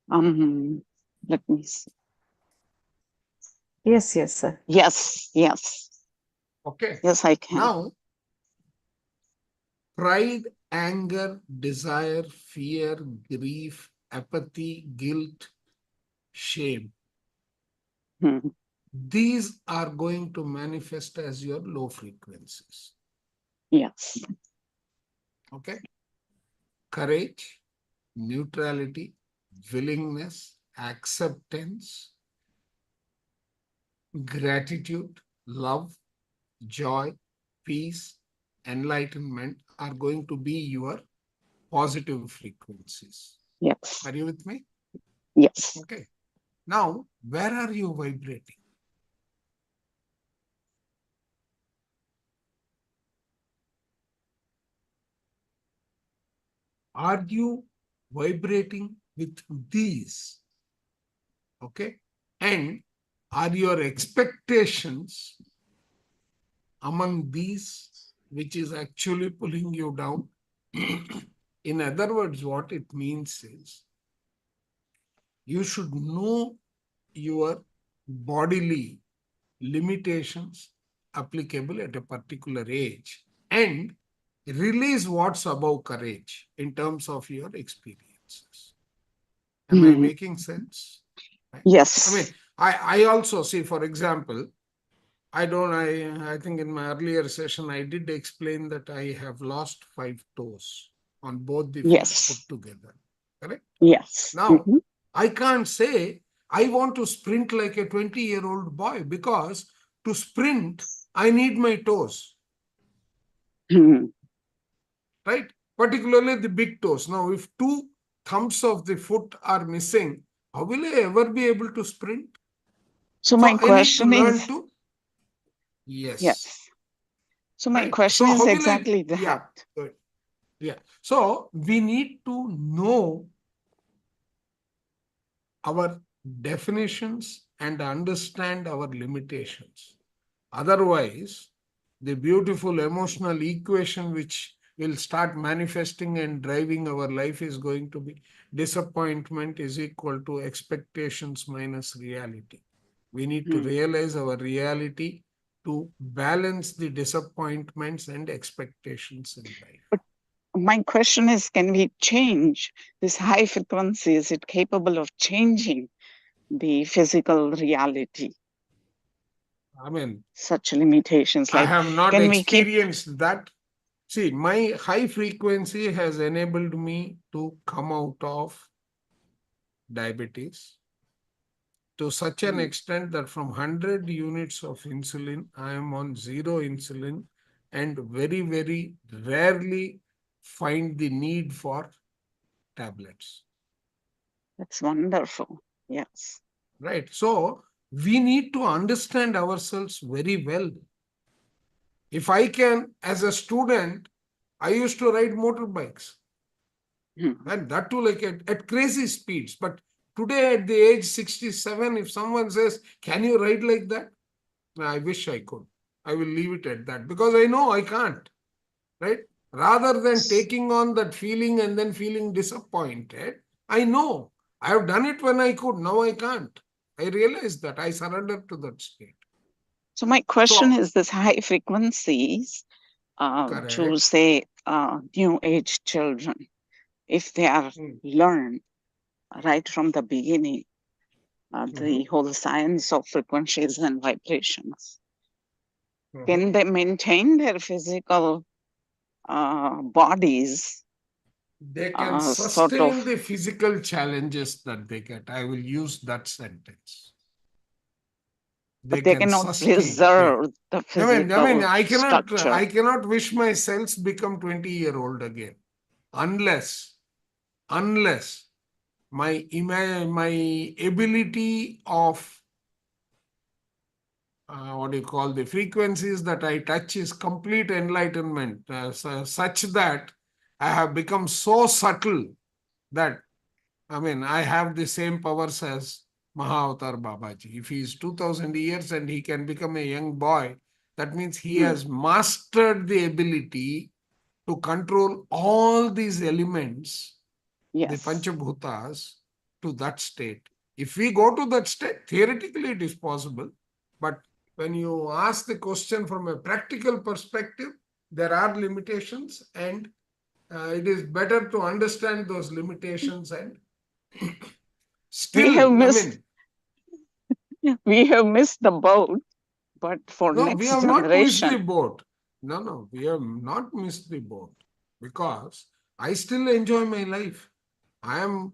Let me see. Yes, yes, sir. Yes, yes. Okay. Yes, I can. Now, pride, anger, desire, fear, grief, apathy, guilt, shame. Hmm. These are going to manifest as your low frequencies. Yes. Okay. Courage, neutrality, willingness, acceptance, gratitude, love, joy, peace, enlightenment are going to be your positive frequencies. Yes. Are you with me? Yes. Okay. Now, where are you vibrating? Are you vibrating with these? Okay. And are your expectations among these, which is actually pulling you down? In other words, what it means is you should know your bodily limitations applicable at a particular age and release what's above courage in terms of your experiences. Am I making sense? Right? Yes. I mean, I also see, for example, I think in my earlier session, I did explain that I have lost 5 toes on both the feet put Yes. together. Correct? Yes. Now, I can't say I want to sprint like a 20-year-old boy because to sprint, I need my toes. Right? Particularly the big toes. Now, if 2 thumbs of the foot are missing, how will I ever be able to sprint? So So my I need to question learn is, to, yes. yes. So my Right? question So is how will exactly I, yeah, that. good. Yeah. So we need to know our definitions and understand our limitations. Otherwise, the beautiful emotional equation which will start manifesting and driving our life is going to be disappointment is equal to expectations minus reality. We need to realize our reality to balance the disappointments and expectations in life. But my question is, can we change this high frequency? Is it capable of changing the physical reality? I mean, such limitations, I like, have not can we keep? experienced that. See, my high frequency has enabled me to come out of diabetes to such an extent that from 100 units of insulin, I am on 0 insulin and very, very rarely find the need for tablets. That's wonderful. Yes. Right. So we need to understand ourselves very well. If I can, as a student, I used to ride motorbikes. And that too, like at crazy speeds. But today, at the age 67, if someone says, can you ride like that? I wish I could. I will leave it at that because I know I can't. Right? Rather than taking on that feeling and then feeling disappointed, I know I have done it when I could. Now I can't. I realize that I surrendered to that state. So my question is this high frequencies to say new age children, if they are learned right from the beginning, the whole science of frequencies and vibrations, can they maintain their physical bodies? They can sustain the physical challenges that they get. I will use that sentence. But they cannot preserve the physical structure. I cannot wish my cells become 20-year-old again, unless my ability of what do you call the frequencies that I touch is complete enlightenment, such that I have become so subtle that I have the same powers as Mahavatar Babaji. If he is 2000 years and he can become a young boy, that means he has mastered the ability to control all these elements, the Yes. Panchabhutas, to that state. If we go to that state, theoretically it is possible. But when you ask the question from a practical perspective, there are limitations, and it is better to understand those limitations and still, we have missed the boat, but for no, next we have not missed the generation. boat. No, we have not missed the boat, because I still enjoy my life. I am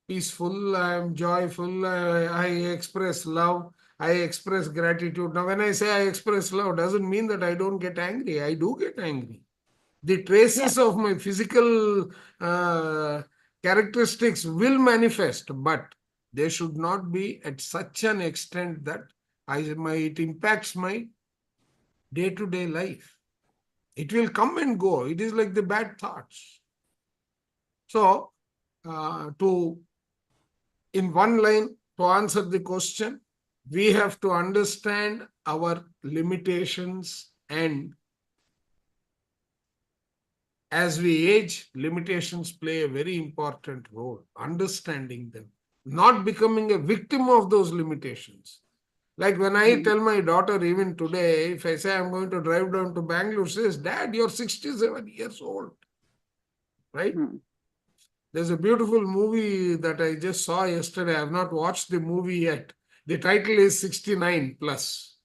peaceful, I am joyful, I express love, I express gratitude. Now, when I say I express love, doesn't mean that I don't get angry. I do get angry. The traces of my physical characteristics will manifest, but they should not be at such an extent that it impacts my day-to-day life. It will come and go. It is like the bad thoughts. So, in one line, to answer the question, we have to understand our limitations, and as we age, limitations play a very important role. Understanding them, not becoming a victim of those limitations. Like when I tell my daughter, even today, if I say I'm going to drive down to Bangalore, she says, Dad, you're 67 years old. Right? There's a beautiful movie that I just saw yesterday. I have not watched the movie yet. The title is 69 plus.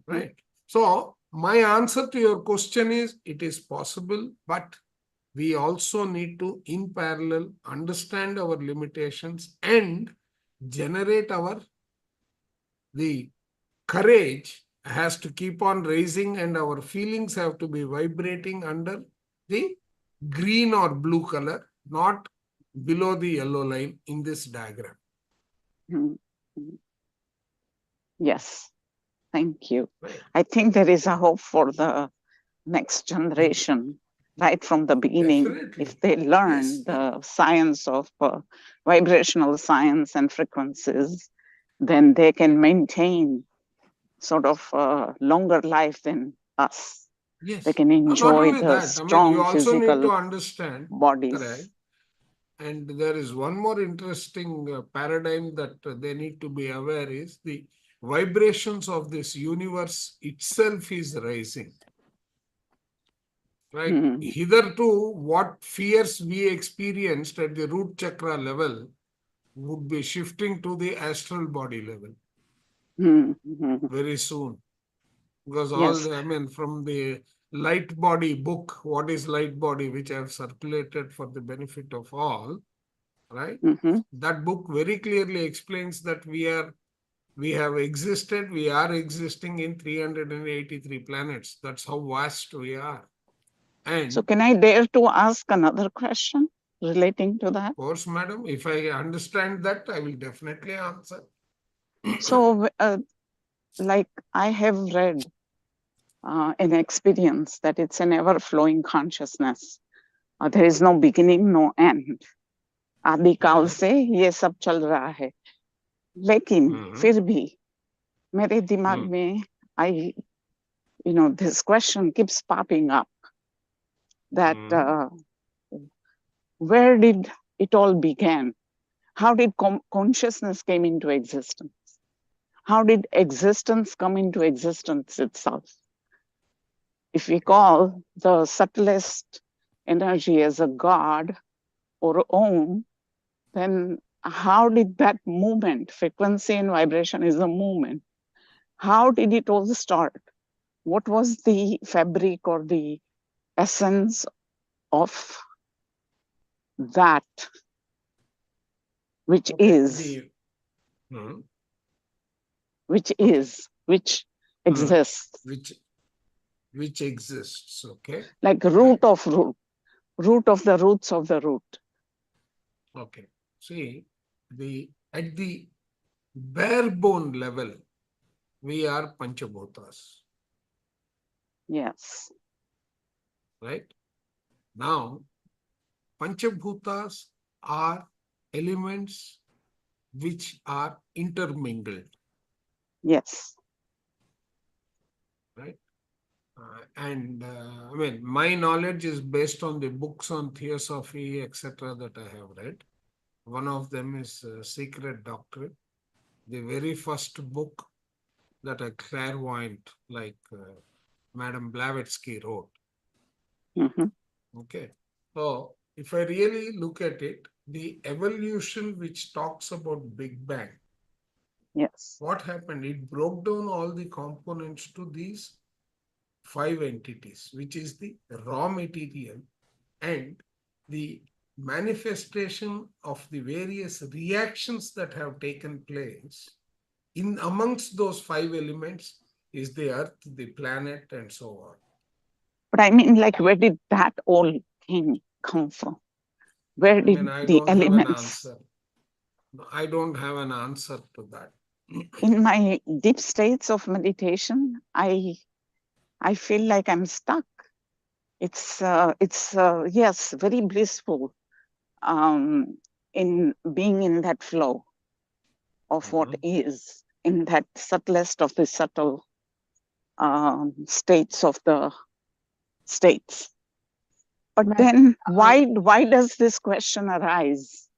Right? So, my answer to your question is, it is possible, but we also need to, in parallel, understand our limitations and generate the courage has to keep on raising, and our feelings have to be vibrating under the green or blue color, not below the yellow line in this diagram. Yes, thank you. Right. I think there is a hope for the next generation right from the beginning. Definitely. If they learn the science of vibrational science and frequencies, then they can maintain sort of longer life than us. Yes. They can enjoy the strong you also physical need to understand bodies. Correct. And there is one more interesting paradigm that they need to be aware is the vibrations of this universe itself is rising. Right? Hitherto, what fears we experienced at the root chakra level would be shifting to the astral body level very soon. Because from the light body book, What is Light Body, which I have circulated for the benefit of all, right? That book very clearly explains that we are existing in 383 planets. That's how vast we are. And so can I dare to ask another question relating to that? Of course, madam. If I understand that, I will definitely answer. So, like I have read an experience that it's an ever-flowing consciousness. There is no beginning, no end. आदिकाल से ये सब चल रहा है, लेकिन फिर भी मेरे दिमाग में this question keeps popping up that where did it all begin? How did consciousness came into existence? How did existence come into existence itself? If we call the subtlest energy as a God or Om, then how did that movement, frequency and vibration is a movement, how did it all start? What was the fabric or the essence of that which is, which exists? Which exists, okay? Like root of root, root of the roots of the root. Okay. See, at the bare bone level, we are Panchabhutas. Yes. Right? Now, Panchabhutas are elements which are intermingled. Yes. Right? I mean, my knowledge is based on the books on theosophy, etc., that I have read. One of them is Secret Doctrine, the very first book that a clairvoyant like Madam Blavatsky wrote. Okay. So if I really look at it, the evolution which talks about Big Bang, yes, what happened? It broke down all the components to these 5 entities, which is the raw material and the manifestation of the various reactions that have taken place. In amongst those 5 elements is the earth, the planet, and so on. But I mean, like, where did that all thing come from? Where did the elements? I don't have an answer to that. In my deep states of meditation, I feel like I'm stuck. It's yes, very blissful in being in that flow of what is, in that subtlest of the subtle states of the states. But then why does this question arise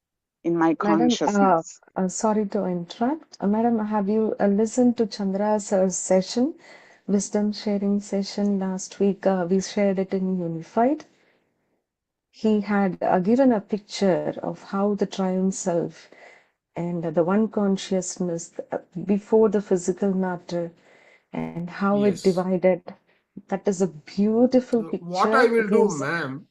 in my consciousness? Madam, sorry to interrupt. Madam, have you listened to Chandra's session, wisdom sharing session last week? We shared it in Unified. He had given a picture of how the triune self and the one consciousness before the physical matter and how it divided. That is a beautiful picture. What I will do, ma'am,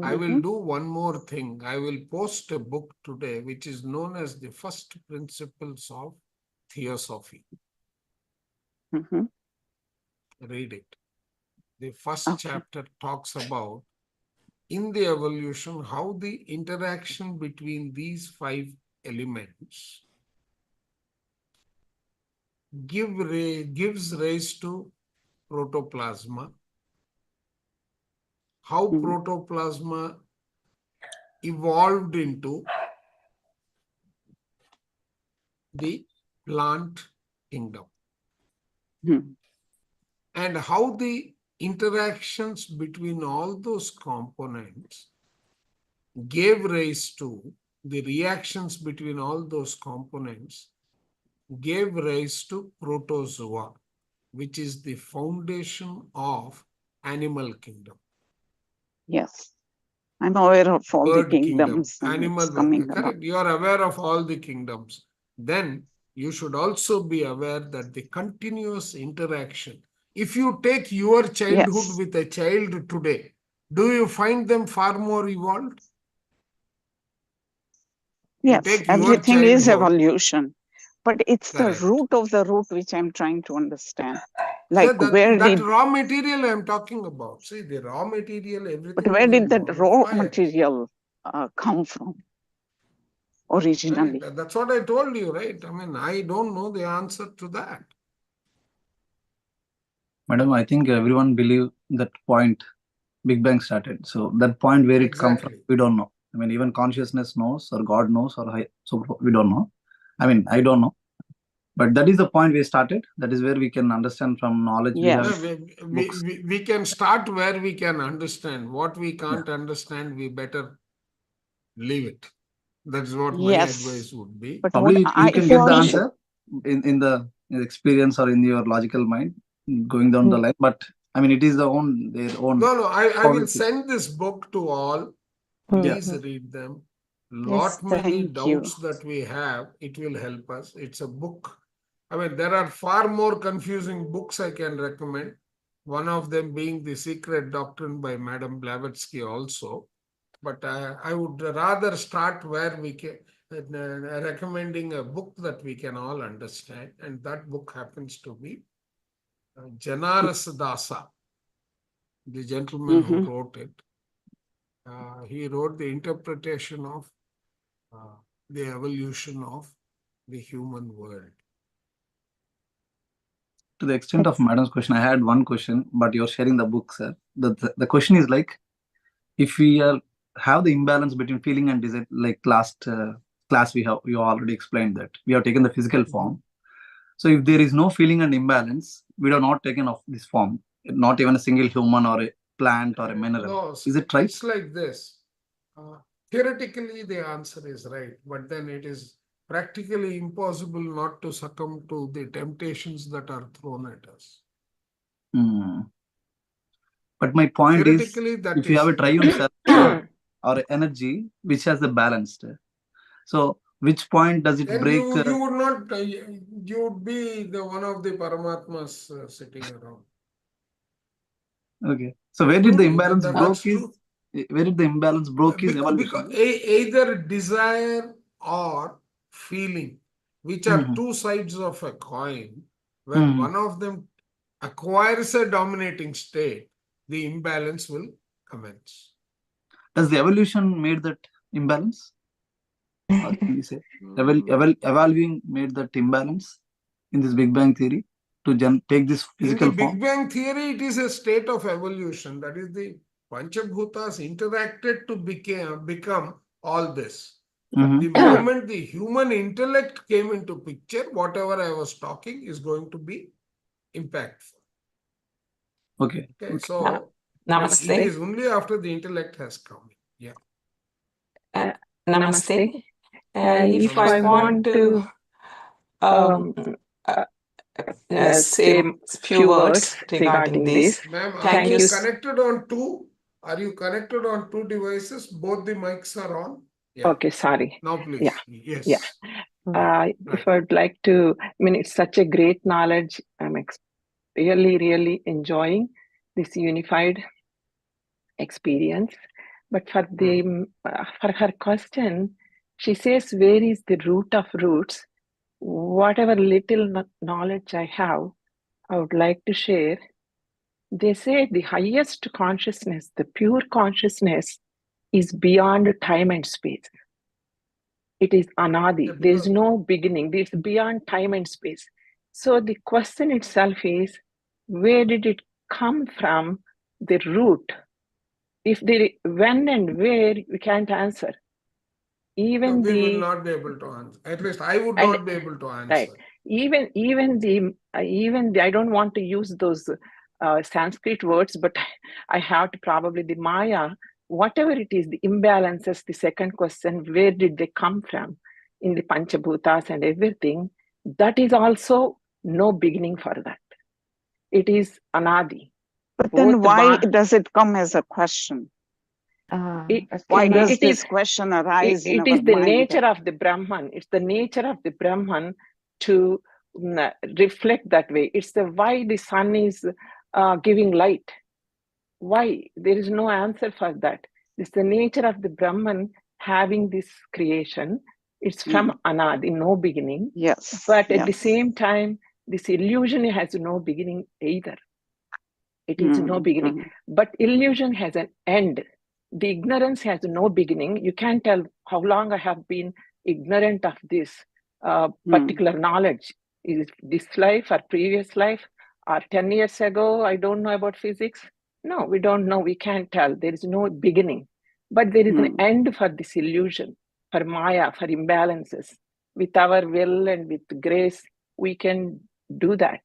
I will do one more thing. I will post a book today, which is known as the First Principles of Theosophy. Read it. The first chapter talks about, in the evolution, how the interaction between these 5 elements gives rise to protoplasma, how protoplasma evolved into the plant kingdom, and how the interactions between all those components gave rise to the reactions between all those components gave rise to protozoa, which is the foundation of animal kingdom. Yes, I'm aware of all Bird the kingdoms. animal, correct. You are aware of all the kingdoms. Then you should also be aware that the continuous interaction. If you take your childhood with a child today, do you find them far more evolved? Yes, everything is evolution. But it's the root of the root which I'm trying to understand. Like that raw material I'm talking about. See, the raw material, everything. But where did that raw material come from originally? Right. That's what I told you, right? I mean, I don't know the answer to that. Madam, I think everyone believe that point Big Bang started. So that point where it comes from, we don't know. I mean, even consciousness knows, or God knows, so we don't know. I mean, I don't know. But that is the point we started. That is where we can understand from knowledge. Yes. We can start where we can understand. What we can't understand, we better leave it. That's what my advice would be. But probably you can get the answer in the experience or in your logical mind going down the line. But I mean, it is their own. No, I will send this book to all. Please read them. Lot many doubts that we have, it will help us. It's a book. I mean, there are far more confusing books I can recommend. One of them being The Secret Doctrine by Madam Blavatsky also. But I would rather start where we can, recommending a book that we can all understand. And that book happens to be Janaras Dasa, the gentleman who wrote it. He wrote the interpretation of the evolution of the human world. To the extent of Madam's question, I had one question, but you're sharing the book, sir. The question is like, if we have the imbalance between feeling and desire, like last class you already explained that we have taken the physical form. So if there is no feeling and imbalance, we have not taken off this form. not even a single human or a plant or a mineral. No, Is it right? It's like this. Theoretically, the answer is right, but then it is practically impossible not to succumb to the temptations that are thrown at us. But my point is, that if you have a triune self or energy which has the balanced, so which point does it then break? You would not. You would be the one of the Paramatmas sitting around. Okay. So where did the imbalance broke? Where did the imbalance broke? Is evolution? Because either desire or feeling, which are two sides of a coin, when one of them acquires a dominating state, the imbalance will commence. Does the evolution made that imbalance? Or can we say evolving made that imbalance in this Big Bang theory to take this physical form? In the Big Bang theory, it is a state of evolution. That is, the Panchabhutas interacted to become all this. The moment the human intellect came into picture, whatever I was talking is going to be impactful. Okay. So Namaste. it is only after the intellect has come. Yeah. Namaste. If I want to say few words regarding this. Ma'am, Thank you. Connected on two? Are you connected on two devices? Both the mics are on? Yeah. Okay, sorry. Now please. Yeah. Yes. Yeah. If I'd like to, it's such a great knowledge. I'm really enjoying this unified experience. But for her question, she says, where is the root of roots? Whatever little knowledge I have, I would like to share. They say the highest consciousness, the pure consciousness, is beyond time and space. It is anadi. There is no beginning. It's beyond time and space. So the question itself is, where did it come from? The root. If when and where, we can't answer. We will not be able to answer. At least I would not be able to answer. Right. Even the I don't want to use those Sanskrit words, but I have to probably the Maya, whatever it is, the imbalances, the second question, where did they come from in the Panchabhutas and everything? That is also no beginning for that. It is anadi. But then why does it come as a question? Why does this question arise in our mind? It is the nature of the Brahman. It's the nature of the Brahman to reflect that way. It's the why the sun is giving light. Why? There is no answer for that. It's the nature of the Brahman having this creation. It's from Anadi, no beginning. Yes. But at the same time, this illusion has no beginning either. It is no beginning. But illusion has an end. The ignorance has no beginning. You can't tell how long I have been ignorant of this particular knowledge. Is it this life or previous life or 10 years ago? I don't know about physics. No, we don't know. We can't tell. There is no beginning. But there is an end for this illusion, for Maya, for imbalances. With our will and with grace, we can do that.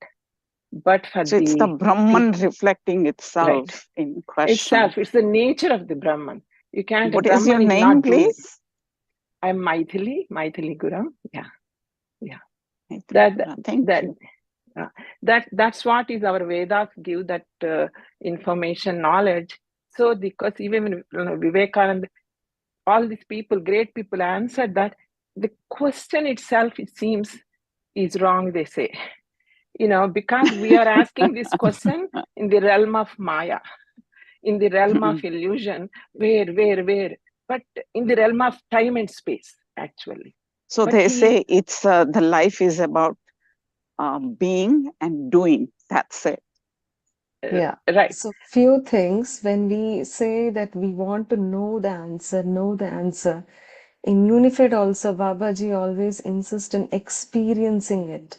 But for so it's the Brahman reflecting itself in question. It's the nature of the Brahman. You can't. What is your name, please? I'm Maithili Guram. Yeah. That's what is our Vedas give that information, knowledge. So because even Vivekananda, all these people, great people answered that. The question itself, it seems, is wrong, they say. Because we are asking this question in the realm of Maya, in the realm of illusion, where, but in the realm of time and space, actually. So they say it's the life is about being and doing. That's it. Yeah, right. So few things when we say that we want to know the answer. In Unified also, Babaji always insists on experiencing it.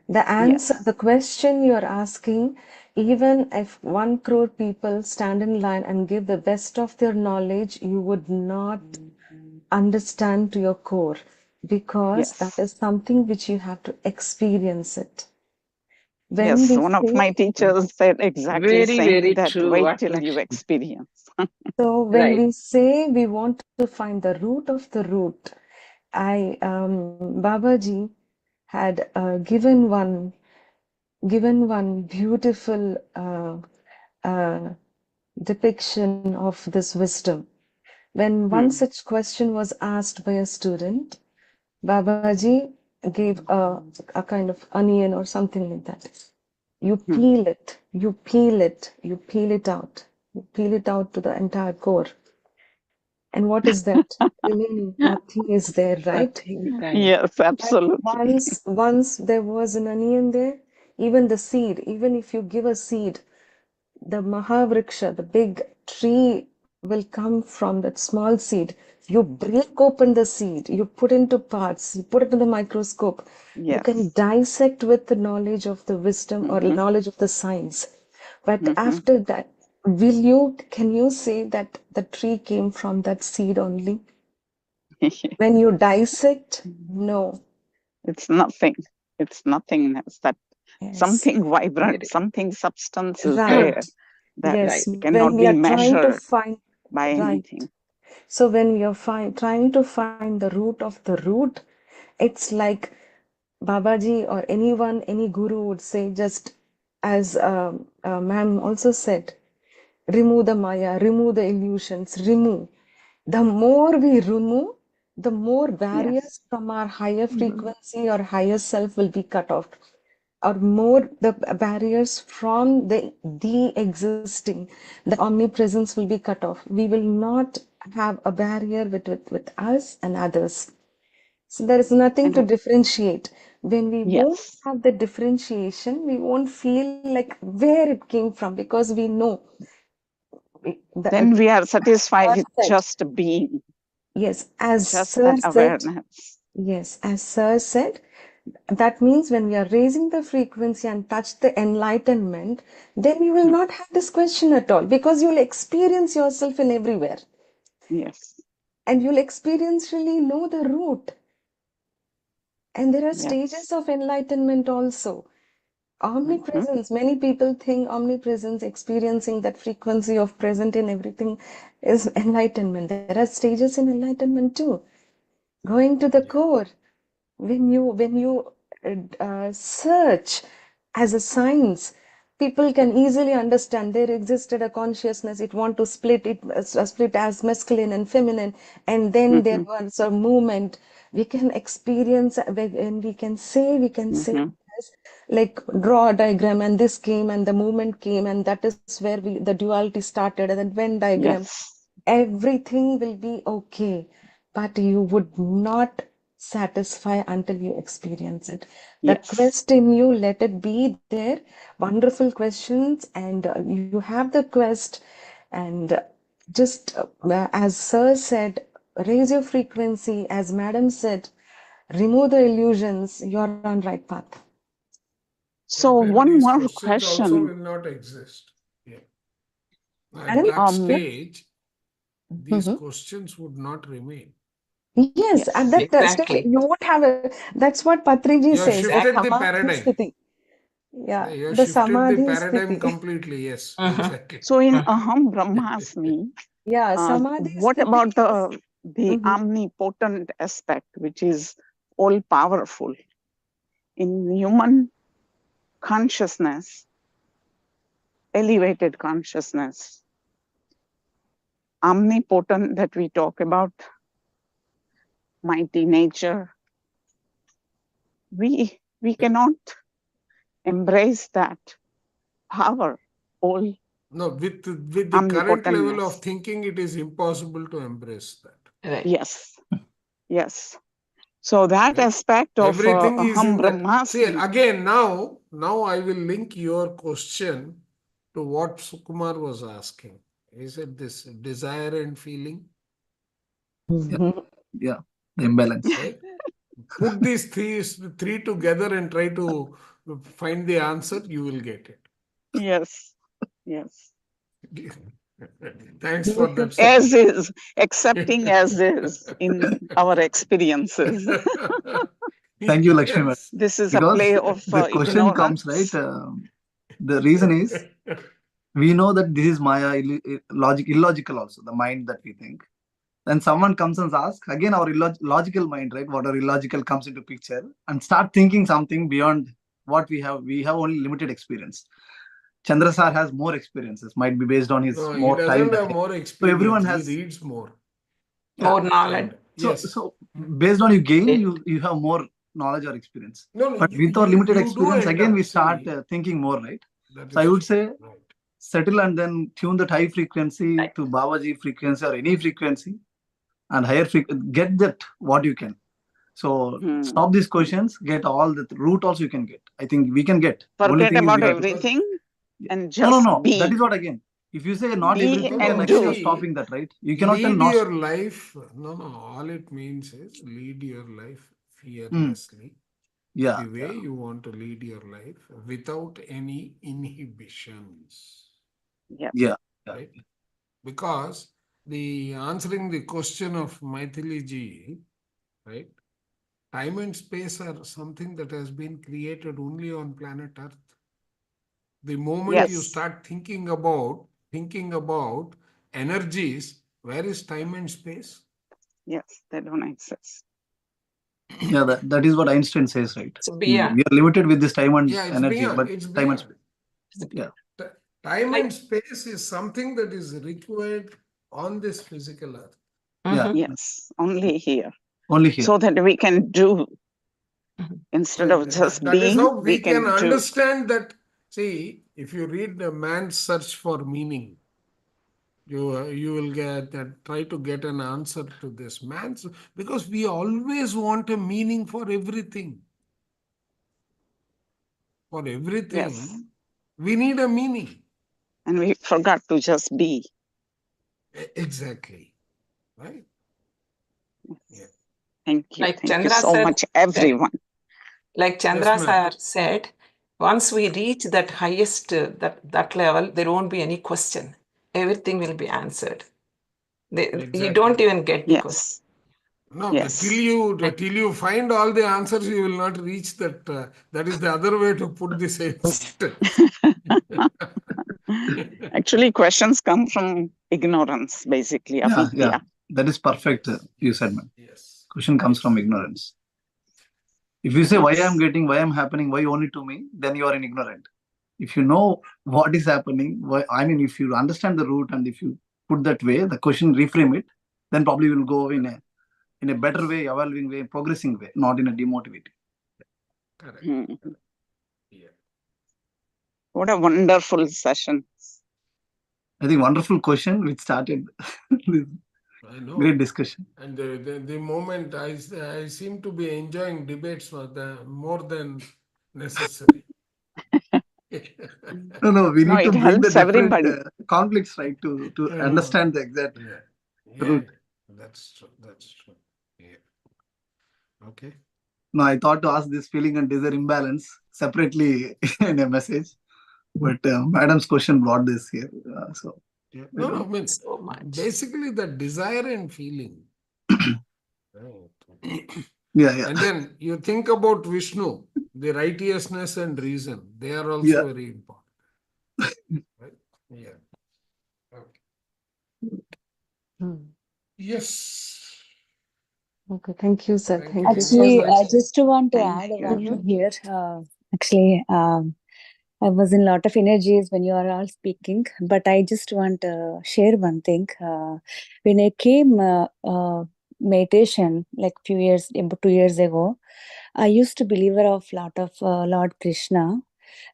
The answer, the question you're asking, even if 1 crore people stand in line and give the best of their knowledge, you would not understand to your core, because that is something which you have to experience it. When yes, we one of say, my teachers said exactly Very, same very that true. wait What till you Lakshmi. experience. so when Right. we say we want to find the root of the root, Babaji had given one beautiful depiction of this wisdom. When one such question was asked by a student, Babaji gave a kind of onion or something like that. You peel it, you peel it, you peel it out. You peel it out to the entire core. And what is that? Remaining, nothing is there, right? Nothing, right. Yes, But absolutely. once there was an onion there, even the seed, even if you give a seed, the Mahavriksha, the big tree will come from that small seed. You break open the seed, you put into parts, you put it in the microscope. You Yes. can dissect with the knowledge of the wisdom or knowledge of the science. But after that, can you say that the tree came from that seed only? When you dissect, no. It's nothing. It's nothingness. That Yes. something vibrant, Very. something substance is Right. there that Yes. Right. cannot When we be are trying to measured find, by right. anything. So when we are trying to find the root of the root, it's like Babaji or anyone, any guru would say, just as ma'am also said, remove the Maya, remove the illusions, remove. The more we remove, the more barriers from our higher frequency or higher self will be cut off. Or more the barriers from the existing, the omnipresence will be cut off. We will not have a barrier with us and others. So there is nothing to differentiate. When we won't Yes. have the differentiation, we won't feel like where it came from, because we know. Then we are satisfied with Said, just being, yes, as just Sir that said, awareness. yes, as Sir said, that means when we are raising the frequency and touch the enlightenment, then you will not have this question at all, because you'll experience yourself in everywhere. Yes. And you'll experientially know the root. And there are stages of enlightenment also. Omnipresence. Many people think omnipresence, experiencing that frequency of present in everything, is enlightenment. There are stages in enlightenment too. Going to the core. When you search as a science, people can easily understand there existed a consciousness. It want to split it, split as masculine and feminine, and then there was a movement. We can experience, and we can say yes, like draw a diagram, and this came, and the movement came, and that is where the duality started, and then Venn diagram. Everything will be okay, but you would not satisfy until you experience it. The quest in you, let it be there. Wonderful questions, and you have the quest, and just as Sir said, raise your frequency. As Madam said, remove the illusions. You're on right path. So then one these more questions also question. will not exist. Yeah. At that stage, these questions would not remain. Yes, at that Exactly. stage, you won't have a. That's what Patriji You have says. shifted the Samadhi paradigm. sthiti. Yeah, You have the shifted the Samadhi paradigm sthiti. completely. Yes, exactly. So in Aham Brahmasmi, Yeah, Samadhi what sthiti about is. the omnipotent aspect, which is all powerful? In human consciousness, elevated consciousness, omnipotent that we talk about, mighty nature, we cannot embrace that power, all No, with the current level of thinking, it is impossible to embrace that. Right. Yes, yes. So that aspect of everything is Aham in that. See, Brahmasmi. again, now I will link your question to what Sukumar was asking. Is it this desire and feeling? Yeah, the imbalance. Right? Put these three together and try to find the answer, you will get it. Yes, yes. Thanks for that. As is, accepting as is in our experiences. Thank you, Lakshmi. Yes. This is Because a play of the question comes, ignorance. right? The reason is we know that this is Maya, illogical also, the mind that we think. Then someone comes and asks, again, our logical mind, right? What are illogical comes into picture and start thinking something beyond what we have. We have only limited experience. Chandra sir has more experiences, might be based on his No, he more time. doesn't have more So experience. everyone He has reads more. More knowledge. Yes. So based on you gain, you have more knowledge or experience. No, But with our limited you do experience, end again, up, we start see, thinking more, right? that So is I would true. say Right. settle and then tune that high frequency Right. to Babaji frequency or any frequency and higher frequency. Get that what you can. So stop these questions, get all the root also you can get. I think we can get. The only Forget thing is about we have to. everything and No, just be. That is what again. If you say not Be everything, and then do. again you're stopping that, right? You cannot tell lead not. your life. No. All it means is lead your life fearlessly. Yeah. The way you want to lead your life without any inhibitions. Yeah. Right? Because the answering the question of Maithili ji, right? Time and space are something that has been created only on planet Earth. The moment you start thinking about energies, where is time and space? Yes, they don't exist. Yeah, that is what Einstein says, right? So We are limited with this time and energy, beyond. but It's time beyond. and space. Yeah. Time and space is something that is required on this physical earth. Yeah. Yes, only here. Only here. So that we can do. Instead of just that being, is how we can do. understand that. See, if you read A Man's Search for Meaning, you will get try to get an answer to this man's, because we always want a meaning for everything. For everything, we need a meaning. And we forgot to just be. Exactly. Right? Yeah. Thank you. Like Thank Chandra you so said, much, everyone. Like Chandra sir said, once we reach that highest, that level, there won't be any question. Everything will be answered. You don't even get the question. No, till you find all the answers, you will not reach that. That is the other way to put the same sentence. Actually, questions come from ignorance, basically, avidya. Yeah. That is perfect. You said, man. Yes. Question comes from ignorance. If you say why I'm happening, why only to me, then you are an ignorant. If you know what is happening, if you understand the root and if you put that way, the question reframe it, then probably you will go in a better way, evolving way, progressing way, not in a demotivating. Correct. Yeah. What a wonderful session. I think wonderful question which started this great discussion. And the moment I seem to be enjoying debates more than necessary. No, we need to bring the different conflicts, right, to understand the exact root. That's true. Yeah. Okay. No, I thought to ask this feeling and desire imbalance separately in a message, but Madam's question brought this here. No, I mean, so much. Basically the desire and feeling. Yeah. And then you think about Vishnu, the righteousness and reason. They are also very important. Right? Yeah. Okay. Yes. Okay, thank you, sir. Thank you Actually, so much. I just want to add one thing here. Actually, I was in a lot of energies when you are all speaking, but I just want to share one thing. When I came meditation like 2 years ago, I used to believe of lot of Lord Krishna,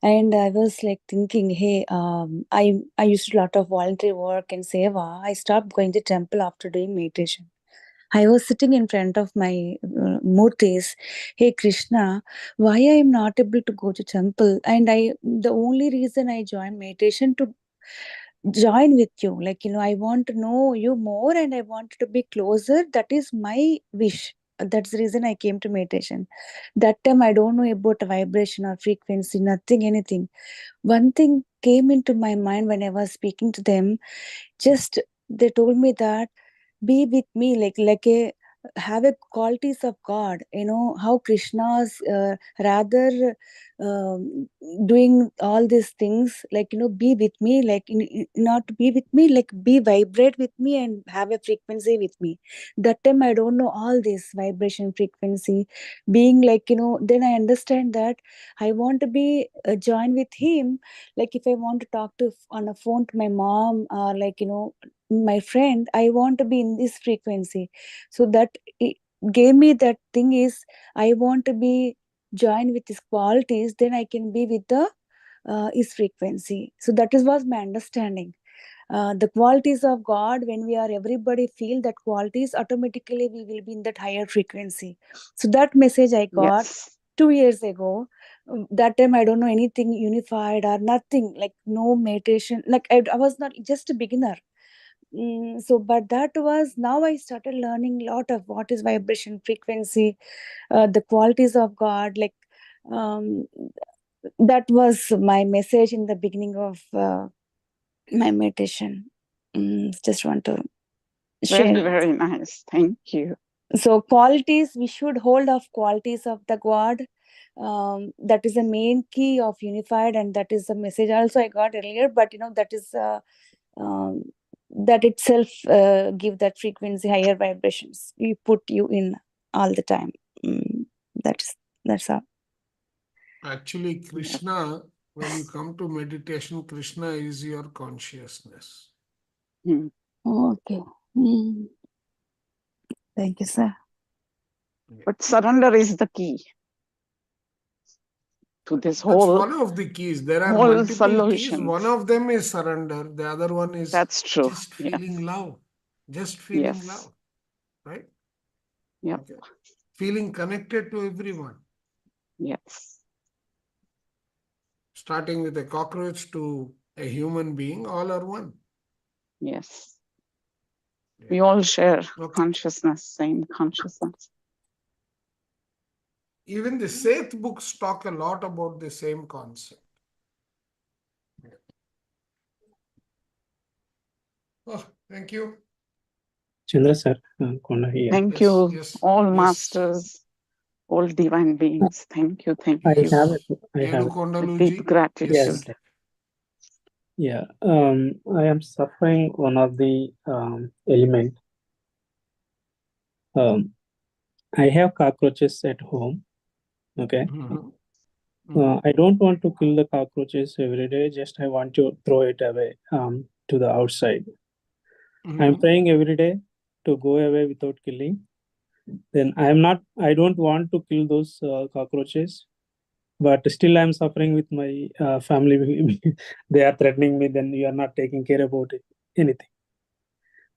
and I was like thinking, hey, I used to do a lot of voluntary work and seva. I stopped going to temple after doing meditation. I was sitting in front of my murtis. Hey Krishna, why I am not able to go to temple? And the only reason I joined meditation to join with you, I want to know you more and I want to be closer. That is my wish. That's the reason I came to meditation. That time I don't know about vibration or frequency, nothing, anything. One thing came into my mind when I was speaking to them. Just they told me that be with me like have a qualities of God, how Krishna's rather doing all these things, like, be with me, like, not to be with me, like, be vibrate with me and have a frequency with me. That time I don't know all this vibration frequency being, like, then I understand that I want to be joined with him. Like, if I want to talk to on a phone to my mom, or like, my friend, I want to be in this frequency. So that it gave me that thing is, I want to be joined with his qualities, then I can be with the his frequency. So that was my understanding. The qualities of God, when we are everybody feel that qualities, automatically we will be in that higher frequency. So that message I got 2 years ago. That time I don't know anything unified or nothing, like no meditation, like I was not just a beginner. So but that was, now I started learning a lot of what is vibration frequency, the qualities of God, like that was my message in the beginning of my meditation. Just want to share. Very, very nice. Thank you. So qualities, we should hold of qualities of the God. That is the main key of unified, and that is the message also I got earlier. But that is that itself give that frequency, higher vibrations. We put you in all the time. That's all. Actually, Krishna, when you come to meditation, Krishna is your consciousness. Okay. Thank you, sir. But surrender is the key to this whole. That's one of the keys. There are multiple keys. One of them is surrender. The other one is just feeling love. Just feeling love. Right? Yeah. Okay. Feeling connected to everyone. Yes. Starting with a cockroach to a human being, all are one. Yes. Yeah. We all share consciousness, same consciousness. Even the Seth books talk a lot about the same concept. Oh, thank you. Chandra sir, thank you, all masters, all divine beings. Thank you, thank you. I have with deep gratitude. Yes. I am suffering one of the element. I have cockroaches at home. Okay. I don't want to kill the cockroaches every day. Just I want to throw it away to the outside. I'm praying every day to go away without killing. Then I don't want to kill those cockroaches, but still I'm suffering with my family. They are threatening me. Then you are not taking care about it, anything.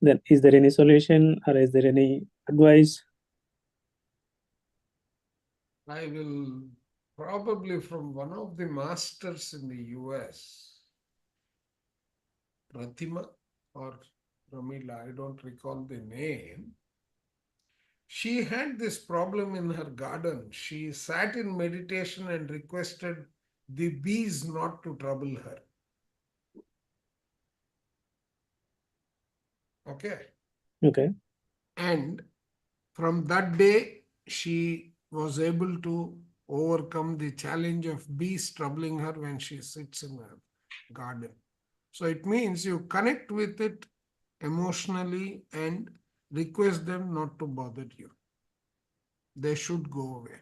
Then is there any solution, or is there any advice? I will probably from one of the masters in the US, Pratima or Ramila, I don't recall the name. She had this problem in her garden. She sat in meditation and requested the bees not to trouble her. Okay. Okay. And from that day, she was able to overcome the challenge of bees troubling her when she sits in her garden. So it means you connect with it emotionally and request them not to bother you. They should go away.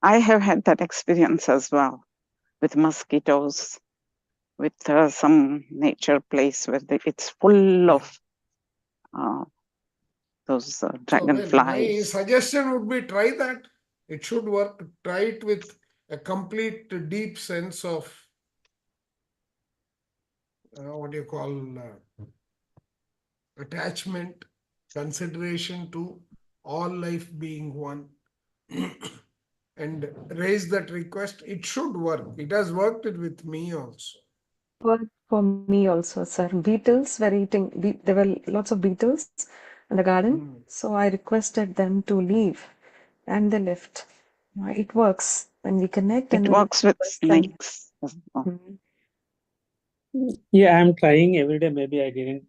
I have had that experience as well with mosquitoes, with some nature place where it's full of those dragonflies. So my suggestion would be try that. It should work. Try it with a complete deep sense of what do you call attachment, consideration to all life being one. And raise that request. It should work. It has worked with me also. Worked for me also, sir. Beetles were eating, there were lots of beetles in the garden. So I requested them to leave and they left. It works when we connect. It works with snakes. Yeah, I'm trying every day. Maybe I didn't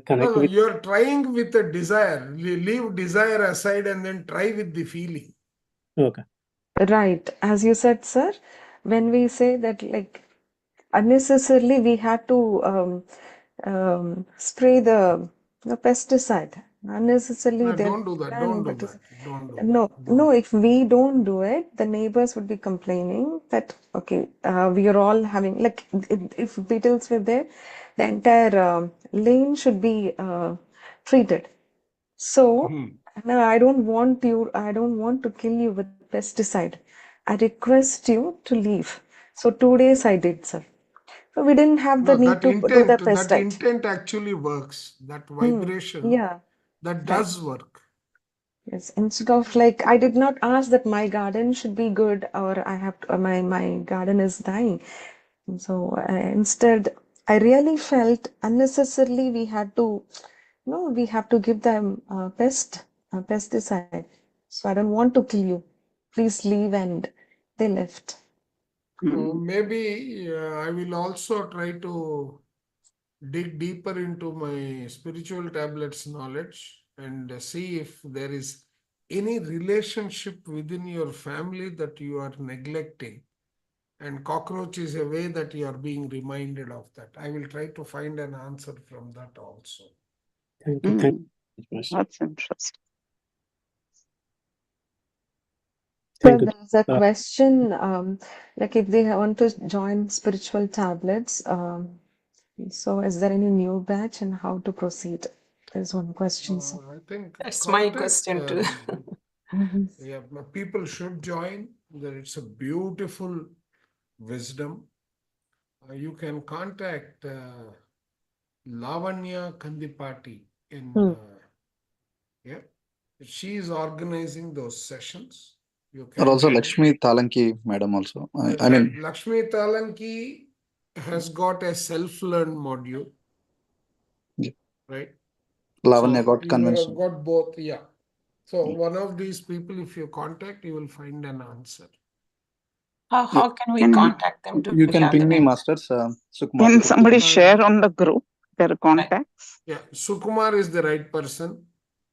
connect with. You're trying with a desire. Leave desire aside and then try with the feeling. Okay. Right. As you said, sir, when we say that, like, unnecessarily we had to spray the pesticide. Unnecessarily No, there don't do that. Don't do that. Don't do no, that. Don't. no, if we don't do it, the neighbors would be complaining that, okay, we are all having, like, if beetles were there, the entire lane should be treated. So, no, I don't want to kill you with pesticide. I request you to leave. So 2 days I did, sir. So we didn't have the No, need that to do the intent, that pesticide. intent actually works. That vibration, Yeah, that right. does work. Yes, instead of, like, I did not ask that my garden should be good or I have to, my garden is dying. So instead, I really felt unnecessarily we had to, we have to give them pesticide. So I don't want to kill you. Please leave, and they left. Maybe I will also try to dig deeper into my spiritual tablets knowledge and see if there is any relationship within your family that you are neglecting. And cockroach is a way that you are being reminded of that. I will try to find an answer from that also. Thank you. Thank you. That's interesting. So there's a question, like, if they want to join spiritual tablets, so is there any new batch and how to proceed? There's one question, sir. I think That's my question too. Yeah, people should join. It's a beautiful wisdom. You can contact Lavanya Kandipati in yeah. She is organizing those sessions. You can also join. Lakshmi Talanki madam also. I mean, Lakshmi Talanki has got a self-learned module. Yeah. Right? Lavanya So got you convention. have got both, yeah. So one of these people, if you contact, you will find an answer. How can we contact them? You can ping me, masters. Sukumar. Can somebody share on the group their contacts? Yeah, Sukumar is the right person.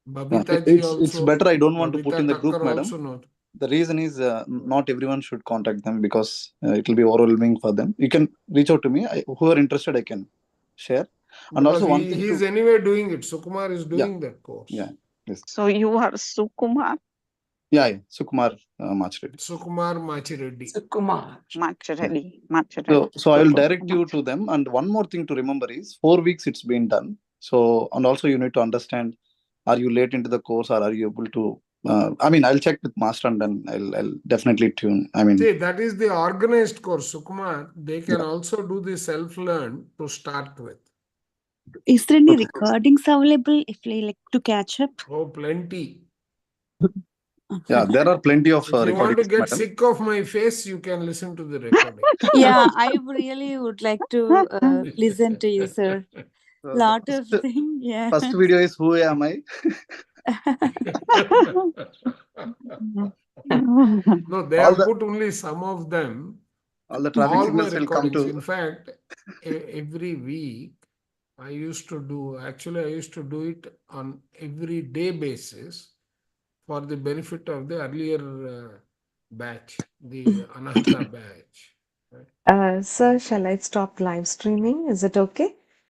Babita ji also. It's better. I don't want to put Babita in the group, Thakkar madam. also not. The reason is not everyone should contact them because it will be overwhelming for them. You can reach out to me. Who are interested, I can share. And Because also one thing he's anyway doing it. Sukumar is doing that course. Yeah. Yes. So you are Sukumar? Yeah. Sukumar Machireddy. Sukumar Machireddy. Sukumar Machireddy. So I will direct you to them. And one more thing to remember is 4 weeks it's been done. So, and also you need to understand, are you late into the course or are you able to, I mean, I'll check with master and then I'll definitely tune. I mean, see, that is the organized course, Sukumar. They can also do the self-learn to start with. Is there any recordings available if they like to catch up? Oh, plenty. Yeah, there are plenty of If you recordings. want to get madam. sick of my face, you can listen to the recording. Yeah, I really would like to listen to you, sir. Lot of things, yeah. First video is who am I? No, they have put only some of them. All the traffic signals my will come recordings. to. In fact, every week I used to do it on every day basis for the benefit of the earlier batch, the Anahata batch. Sir, shall I stop live streaming? Is it okay?